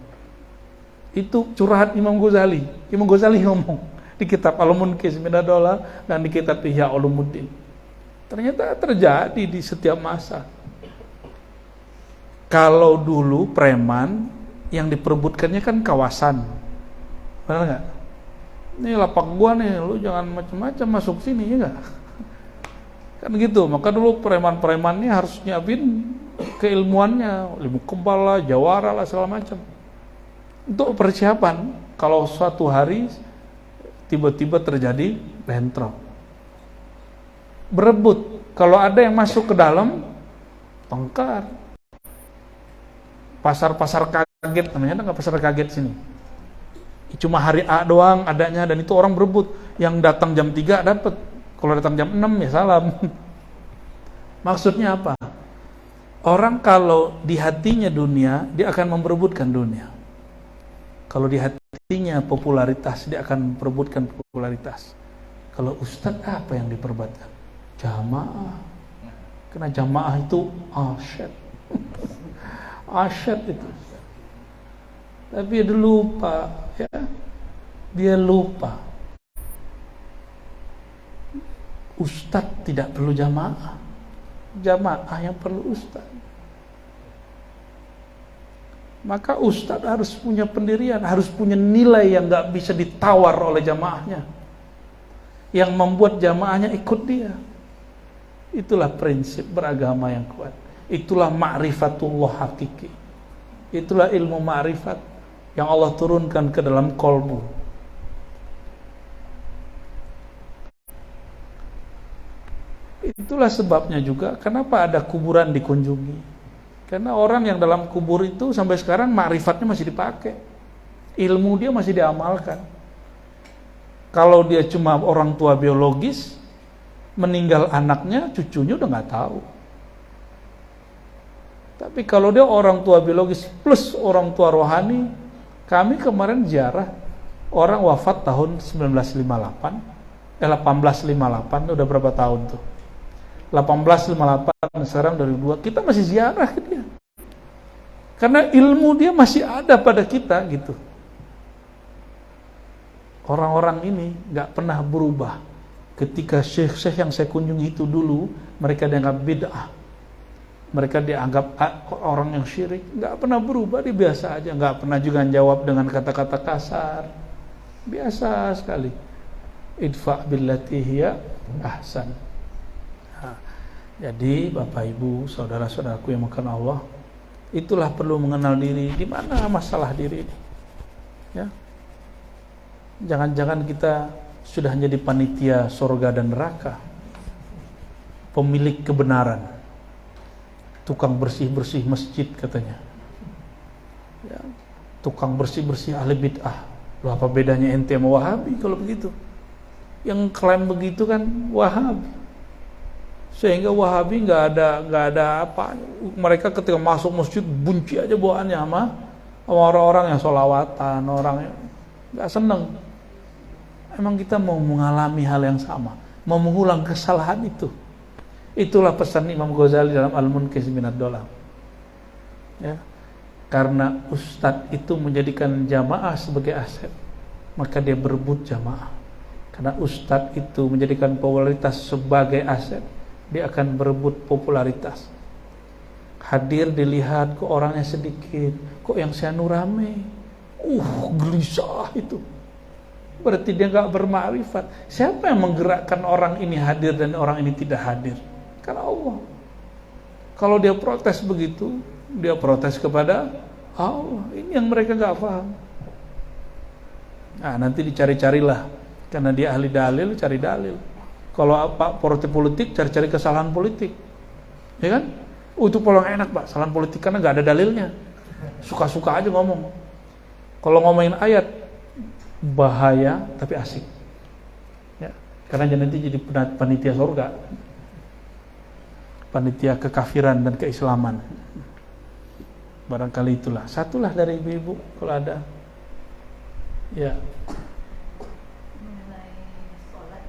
Itu curahan Imam Ghazali. Imam Ghazali ngomong di kitab Al-Munkis min ad-Dhalal dan di kitab Ihya Ulumuddin. Ternyata terjadi di setiap masa. Kalau dulu preman yang diperebutkannya kan kawasan, benar nggak? Ini lapak gua nih, lu jangan macam-macam masuk sini, ya nggak? Kan gitu. Maka dulu preman-preman ini harus nyiapin keilmuannya, ilmu kebal lah, jawara lah, segala macam. Untuk persiapan kalau suatu hari tiba-tiba terjadi bentrok. Berebut, kalau ada yang masuk ke dalam tengkar. Pasar-pasar kaget namanya, ada nggak pasar kaget sini? Cuma hari A doang adanya, dan itu orang berebut. Yang datang jam 3 dapat, kalau datang jam 6 ya salam. Maksudnya apa? Orang kalau di hatinya dunia, dia akan memperebutkan dunia. Kalau di hatinya popularitas, dia akan memperebutkan popularitas. Kalau ustadz apa yang diperbatkan? Jamaah. Karena jamaah itu asyad. Asyad itu. Tapi dia lupa, ya. Dia lupa. Ustadz tidak perlu jamaah. Jamaah yang perlu ustadz. Maka ustadz harus punya pendirian, harus punya nilai yang gak bisa ditawar oleh jamaahnya, yang membuat jamaahnya ikut dia. Itulah prinsip beragama yang kuat. Itulah ma'rifatullah hakiki. Itulah ilmu ma'rifat yang Allah turunkan ke dalam kolbu. Itulah sebabnya juga kenapa ada kuburan dikunjungi. Karena orang yang dalam kubur itu sampai sekarang ma'rifatnya masih dipakai. Ilmu dia masih diamalkan. Kalau dia cuma orang tua biologis, meninggal anaknya, cucunya udah nggak tahu. Tapi kalau dia orang tua biologis plus orang tua rohani, kami kemarin ziarah orang wafat tahun 1858, 1858, udah berapa tahun tuh? 1858, sekarang 2002, kita masih ziarah ke dia. Karena ilmu dia masih ada pada kita gitu. Orang-orang ini nggak pernah berubah. Ketika syekh-syekh yang saya kunjungi itu dulu, mereka dianggap bid'ah. Mereka dianggap orang yang syirik, nggak pernah berubah, dia biasa aja, nggak pernah juga jawab dengan kata-kata kasar, biasa sekali. Idfa billati hiya ahsan. Nah, jadi Bapak Ibu, saudara-saudaraku yang makan Allah, itulah perlu mengenal diri. Di mana masalah diri ini? Ya, jangan-jangan kita sudah menjadi panitia surga dan neraka, pemilik kebenaran, tukang bersih-bersih masjid katanya, ya, tukang bersih-bersih ahli bid'ah. Loh, apa bedanya ente sama Wahabi kalau begitu? Yang klaim begitu kan Wahabi, sehingga Wahabi nggak ada apa. Mereka ketika masuk masjid bunci aja bawaannya sama orang-orang yang sholawatan, orang yang nggak seneng. Emang kita mau mengalami hal yang sama, mau mengulang kesalahan itu? Itulah pesan Imam Ghazali dalam Al-Munkis Minad Dolam. Ya, karena ustadz itu menjadikan jamaah sebagai aset, maka dia berebut jamaah. Karena ustadz itu menjadikan popularitas sebagai aset, dia akan berebut popularitas. Hadir dilihat, kok orangnya sedikit, kok yang sanu rame, gelisah itu. Berarti dia nggak bermakrifat. Siapa yang menggerakkan orang ini hadir dan orang ini tidak hadir? Karena Allah. Kalau dia protes begitu, dia protes kepada Allah. Ini yang mereka nggak paham. Nah, nanti dicari-carilah, karena dia ahli dalil, cari dalil. Kalau Pak politik, cari-cari kesalahan politik, ya kan? Itu paling enak Pak, kesalahan politik karena nggak ada dalilnya, suka-suka aja ngomong. Kalau ngomongin ayat bahaya tapi asik, ya, karena nanti jadi panitia surga, panitia kekafiran dan keislaman. Barangkali itulah satulah dari ibu-ibu kalau ada, ya. Mengenai sholat,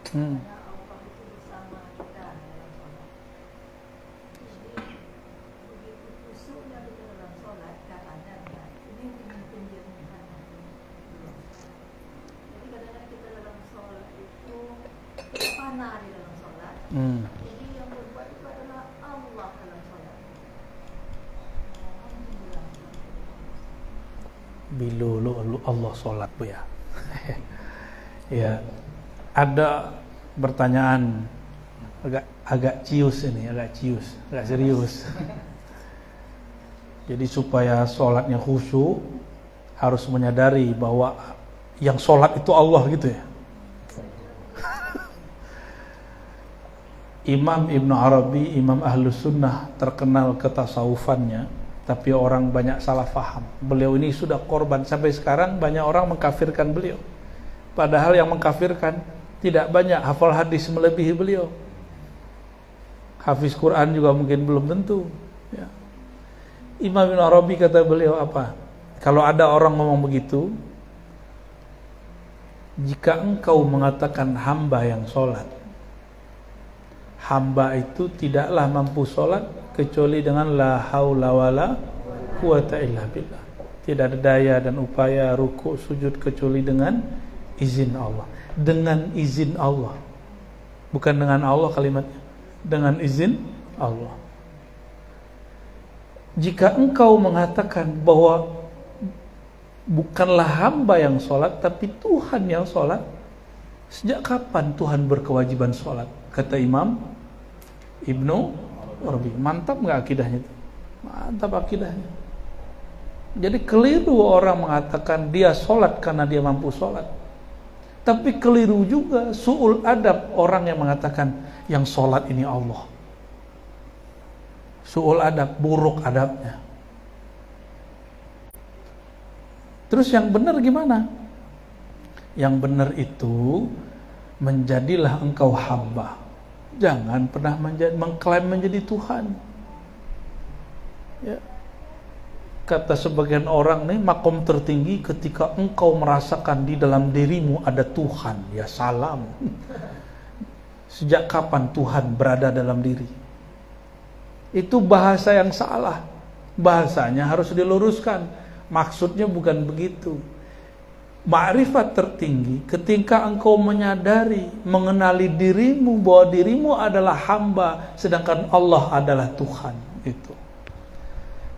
karena Allah itu bersama kita dalam sholat. Jadi begitu khusyuknya kita dalam sholat, kadang-kadang ini penjernihan hati. Jadi kadang-kadang kita dalam sholat itu fana di dalam sholat. Jadi yang berbuat itu adalah Allah dalam sholat. Alhamdulillah. Bilulu Allah sholat Bu ya. Ya, ada pertanyaan agak cius ini, agak serius. Jadi supaya sholatnya khusyuk harus menyadari bahwa yang sholat itu Allah gitu ya. Imam Ibn Arabi, Imam Ahlus Sunnah, terkenal ketasawufannya, tapi orang banyak salah faham. Beliau ini sudah korban, sampai sekarang banyak orang mengkafirkan beliau. Padahal yang mengkafirkan tidak banyak, hafal hadis melebihi beliau. Hafiz Quran juga mungkin belum tentu, ya. Imam Ibn Arabi kata beliau apa? Kalau ada orang ngomong begitu, jika engkau mengatakan hamba yang sholat, hamba itu tidaklah mampu sholat kecuali dengan la haula wala quwata illa billah. Tidak ada daya dan upaya ruku sujud kecuali dengan izin Allah. Dengan izin Allah, bukan dengan Allah kalimatnya, dengan izin Allah. Jika engkau mengatakan bahwa bukanlah hamba yang sholat tapi Tuhan yang sholat, sejak kapan Tuhan berkewajiban sholat? Kata Imam Ibnu Arabi. Mantap nggak akidahnya itu? Mantap akidahnya. Jadi keliru orang mengatakan dia sholat karena dia mampu sholat. Tapi keliru juga, su'ul adab orang yang mengatakan yang sholat ini Allah. Su'ul adab, buruk adabnya. Terus yang benar gimana? Yang benar itu, menjadilah engkau hamba. Jangan pernah mengklaim menjadi Tuhan. Ya. Kata sebagian orang nih, makom tertinggi ketika engkau merasakan di dalam dirimu ada Tuhan. Ya salam. Sejak kapan Tuhan berada dalam diri? Itu bahasa yang salah. Bahasanya harus diluruskan. Maksudnya bukan begitu. Ma'rifat tertinggi ketika engkau menyadari, mengenali dirimu bahwa dirimu adalah hamba sedangkan Allah adalah Tuhan. Itu.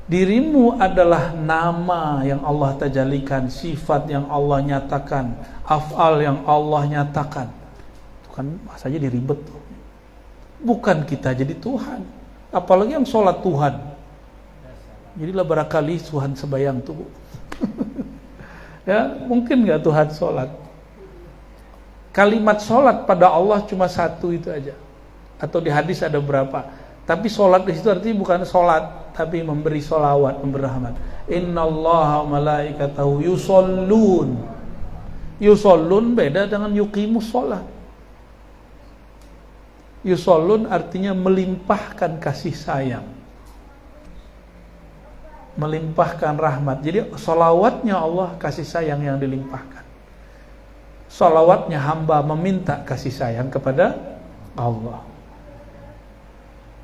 Dirimu adalah nama yang Allah tajalikan, sifat yang Allah nyatakan, af'al yang Allah nyatakan. Itu kan saja diribet tuh. Bukan kita jadi Tuhan. Apalagi yang sholat Tuhan. Jadilah barangkali Tuhan sebayang tuh. Ya, mungkin nggak Tuhan sholat? Kalimat sholat pada Allah cuma satu itu aja. Atau di hadis ada berapa? Tapi sholat di situ artinya bukan sholat, tapi memberi sholawat, memberi rahmat. Innallaha malaikatahu yushollun. Yushollun beda dengan yuqimus sholat. Yushollun artinya melimpahkan kasih sayang, melimpahkan rahmat. Jadi sholawatnya Allah kasih sayang yang dilimpahkan. Sholawatnya hamba meminta kasih sayang kepada Allah.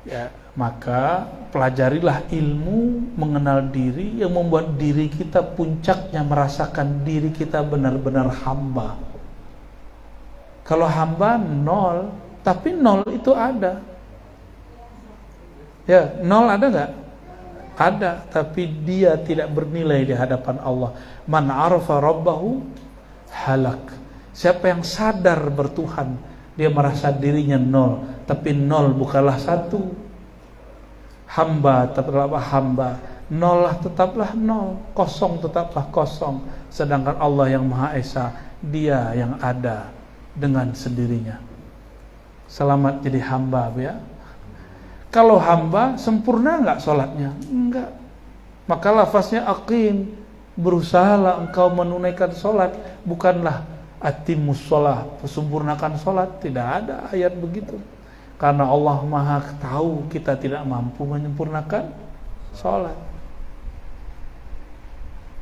Ya, maka pelajarilah ilmu mengenal diri yang membuat diri kita puncaknya merasakan diri kita benar-benar hamba. Kalau hamba nol, tapi nol itu ada. Ya, nol ada nggak? Ada, tapi dia tidak bernilai di hadapan Allah. Man arafa rabbahu halak. Siapa yang sadar bertuhan, dia merasa dirinya nol. Tapi nol bukanlah satu. Hamba tetaplah hamba, nol tetaplah nol, kosong tetaplah kosong. Sedangkan Allah yang Maha Esa, dia yang ada dengan sendirinya. Selamat jadi hamba, ya. Kalau hamba, sempurna enggak sholatnya? Enggak. Maka lafaznya aqim, berusahalah engkau menunaikan sholat. Bukanlah atimus sholat, sempurnakan sholat. Tidak ada ayat begitu. Karena Allah Maha tahu kita tidak mampu menyempurnakan sholat.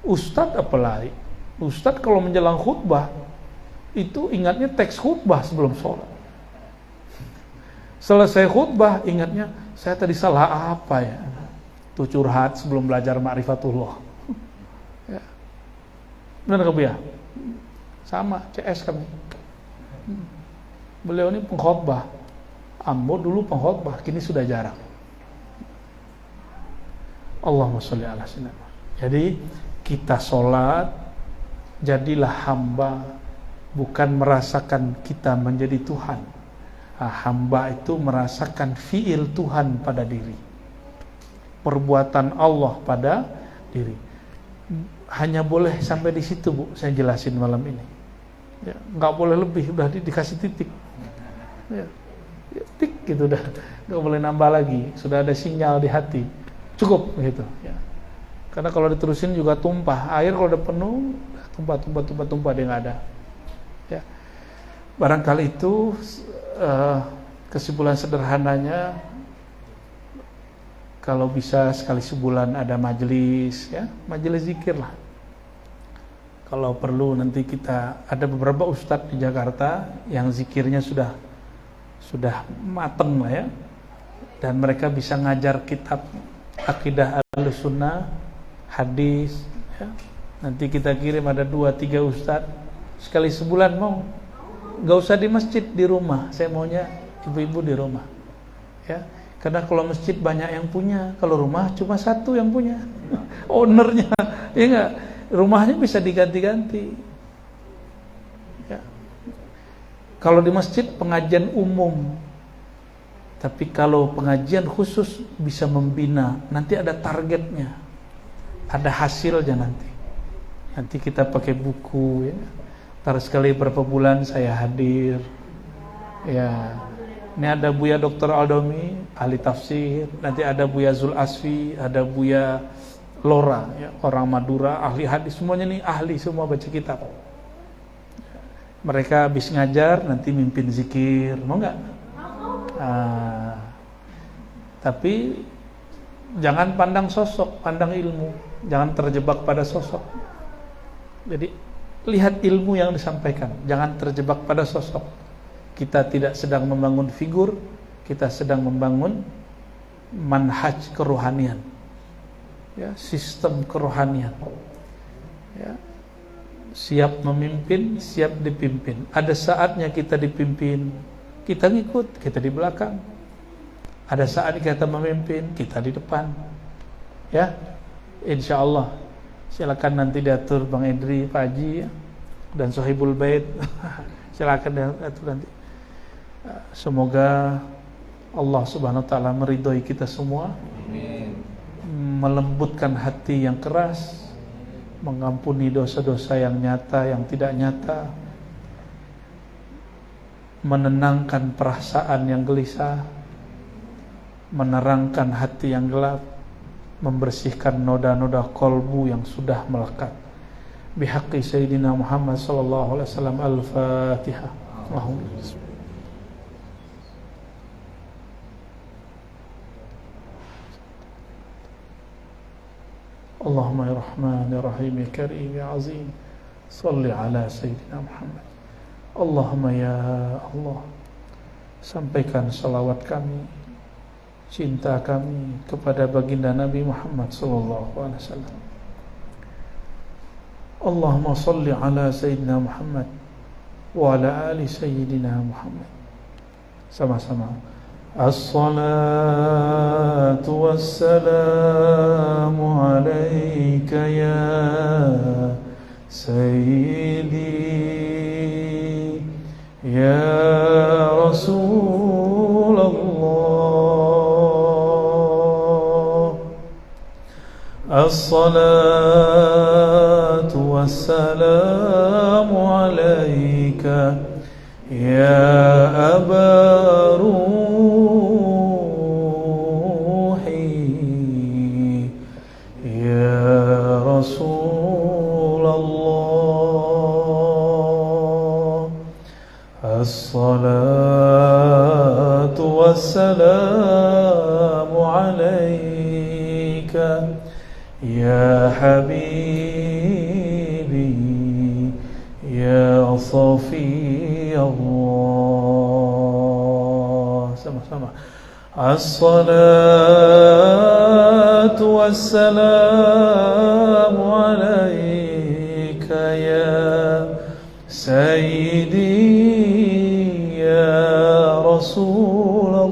Ustadz apalagi? Ustadz kalau menjelang khutbah, itu ingatnya teks khutbah sebelum sholat. Selesai khutbah, ingatnya, saya tadi salah apa ya? Itu curhat sebelum belajar ma'rifatullah. Ya. Benar ke ya? Sama, CS kami. Beliau ini pengkhotbah. Ambo dulu pengkhotbah, kini sudah jarang. Allahumma sholli ala sayyidina. Jadi, kita sholat, jadilah hamba, bukan merasakan kita menjadi Tuhan. Hamba itu merasakan fi'il Tuhan pada diri, perbuatan Allah pada diri. Hanya boleh sampai di situ, Bu, saya jelasin malam ini. Ya, nggak boleh lebih, udah dikasih titik. Ya, tik gitu dah, nggak boleh nambah lagi. Sudah ada sinyal di hati, cukup gitu. Ya. Karena kalau diterusin juga tumpah. Air kalau udah penuh, tumpah dia nggak ada. Ya. Barangkali itu kesimpulan sederhananya, kalau bisa sekali sebulan ada majelis, ya, majelis zikir lah. Kalau perlu nanti kita ada beberapa ustadz di Jakarta yang zikirnya sudah mateng lah ya, dan mereka bisa ngajar kitab akidah Ahlussunnah, hadis, ya. Nanti kita kirim ada 2-3 ustadz sekali sebulan mau. Gak usah di masjid, di rumah. Saya maunya ibu-ibu di rumah, ya. Karena kalau masjid banyak yang punya, kalau rumah cuma satu yang punya, ownernya, ya enggak. Rumahnya bisa diganti-ganti, ya. Kalau di masjid pengajian umum, tapi kalau pengajian khusus bisa membina. Nanti ada targetnya, ada hasilnya nanti. Nanti kita pakai buku, ya. Ntar sekali berapa bulan saya hadir, ya. Ini ada Buya Dr. Aldomi, ahli tafsir. Nanti ada Buya Zul Asfi, ada Buya Lora, ya, orang Madura, ahli hadis. Semuanya nih ahli semua baca kitab. Mereka habis ngajar nanti mimpin zikir, mau nggak? Tapi jangan pandang sosok, pandang ilmu. Jangan terjebak pada sosok. Jadi lihat ilmu yang disampaikan, jangan terjebak pada sosok. Kita tidak sedang membangun figur, kita sedang membangun manhaj kerohanian, ya, sistem kerohanian, ya. siap memimpin, siap dipimpin. Ada saatnya kita dipimpin, kita ngikut, kita di belakang. Ada saat kita memimpin, kita di depan. Ya, insya Allah. Silakan nanti diatur Bang Edri, Pak Haji, ya, dan Sohibul Bait. Silakan diatur nanti. Semoga Allah Subhanahu wa taala meridhoi kita semua. Amin. Melembutkan hati yang keras, mengampuni dosa-dosa yang nyata, yang tidak nyata, menenangkan perasaan yang gelisah, menerangkan hati yang gelap, membersihkan noda-noda kolbu yang sudah melekat. Bihaqqi Sayyidina Muhammad sallallahu alaihi wasallam. Al-Fatihah. Allahumma ya Rahman ya Rahim ya Karim ya Azim, salli ala Sayyidina Muhammad. Allahumma ya Allah, sampaikan salawat kami, cinta kami kepada baginda Nabi Muhammad sallallahu alaihi wasallam. Allahumma salli ala Sayyidina Muhammad wa ala ali Sayyidina Muhammad. Sama-sama. As-salatu wassalamu alayka ya Sayyidi ya Rasulullah. As-salatu wassalamu alayka ya Aba As-salatu wassalamu alayka ya habibi ya Safi Allah. Sama-sama. As-salatu wassalamu alayka ya Sayyidi Rasulullah.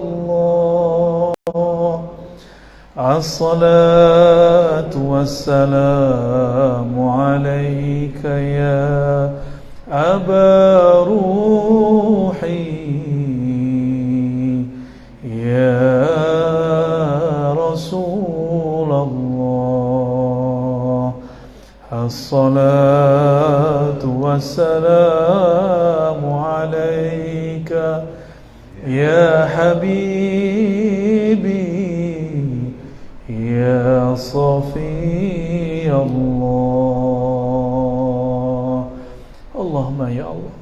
As-salatu wassalamu alayka ya Aba Ruhi ya Rasulullah. As-salatu wassalamu alayka ya habibi ya Safi Allah. Allahumma ya Allah,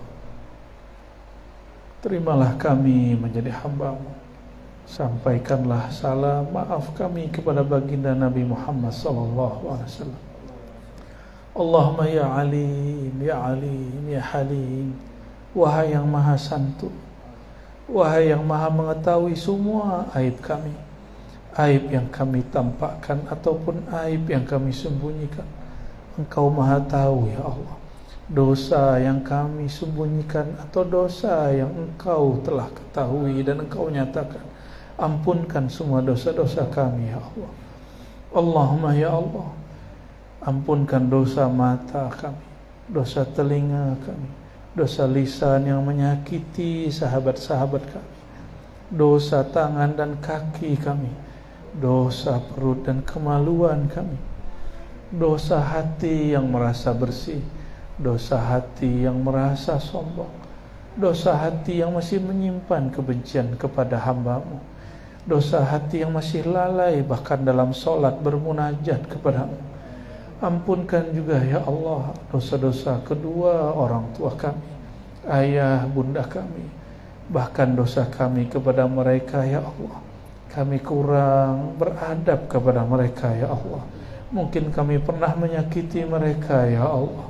terimalah kami menjadi hamba-Mu. Sampaikanlah salam maaf kami kepada baginda Nabi Muhammad sallallahu alaihi wasallam. Allahumma ya Alim, ya Alim, ya Halim. Wahai yang maha santun, wahai yang maha mengetahui semua aib kami, aib yang kami tampakkan ataupun aib yang kami sembunyikan. Engkau maha tahu ya Allah, dosa yang kami sembunyikan atau dosa yang Engkau telah ketahui dan Engkau nyatakan. Ampunkan semua dosa-dosa kami ya Allah. Allahumma ya Allah, ampunkan dosa mata kami, dosa telinga kami, dosa lisan yang menyakiti sahabat-sahabat kami, dosa tangan dan kaki kami, dosa perut dan kemaluan kami, dosa hati yang merasa bersih, dosa hati yang merasa sombong, dosa hati yang masih menyimpan kebencian kepada hamba-Mu, dosa hati yang masih lalai bahkan dalam solat bermunajat kepada-Mu. Ampunkan juga ya Allah dosa-dosa kedua orang tua kami, ayah bunda kami, bahkan dosa kami kepada mereka ya Allah. Kami kurang beradab kepada mereka ya Allah. Mungkin kami pernah menyakiti mereka ya Allah.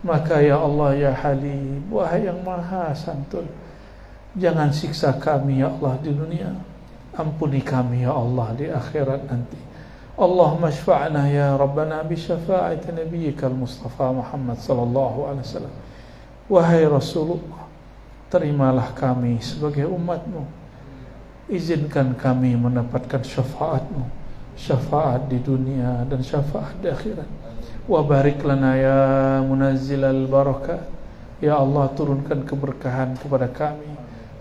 Maka ya Allah ya Halim, wahai yang maha santun, jangan siksa kami ya Allah di dunia. Ampuni kami ya Allah di akhirat nanti. Allahumma syfa'na ya Rabbana bi syafa'ati nabiyyikal Mustafa Muhammad sallallahu alaihi wasallam. Wahai Rasulullah, terimalah kami sebagai umatmu, izinkan kami mendapatkan syafaatmu, syafaat di dunia dan syafaat di akhirat. Wa barik lana ya munazzilal barakat, ya Allah turunkan keberkahan kepada kami,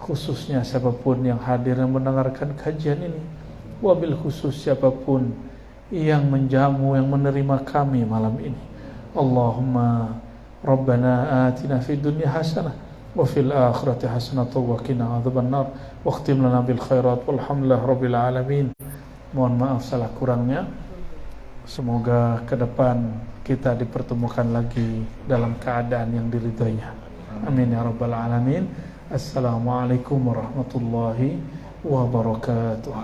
khususnya siapapun yang hadir dan mendengarkan kajian ini, wabil khusus siapapun yang menjamu, yang menerima kami malam ini. Allahumma Rabbana atina fid dunya hasanah wa fil akhirati hasanah wa qina adzabannar wa khtim lana bil khairat walhamdulillahi rabbil alamin. Mohon maaf salah kurangnya. Semoga ke depan kita dipertemukan lagi dalam keadaan yang diridhoinya. Amin ya rabbal alamin. Assalamualaikum warahmatullahi wabarakatuh.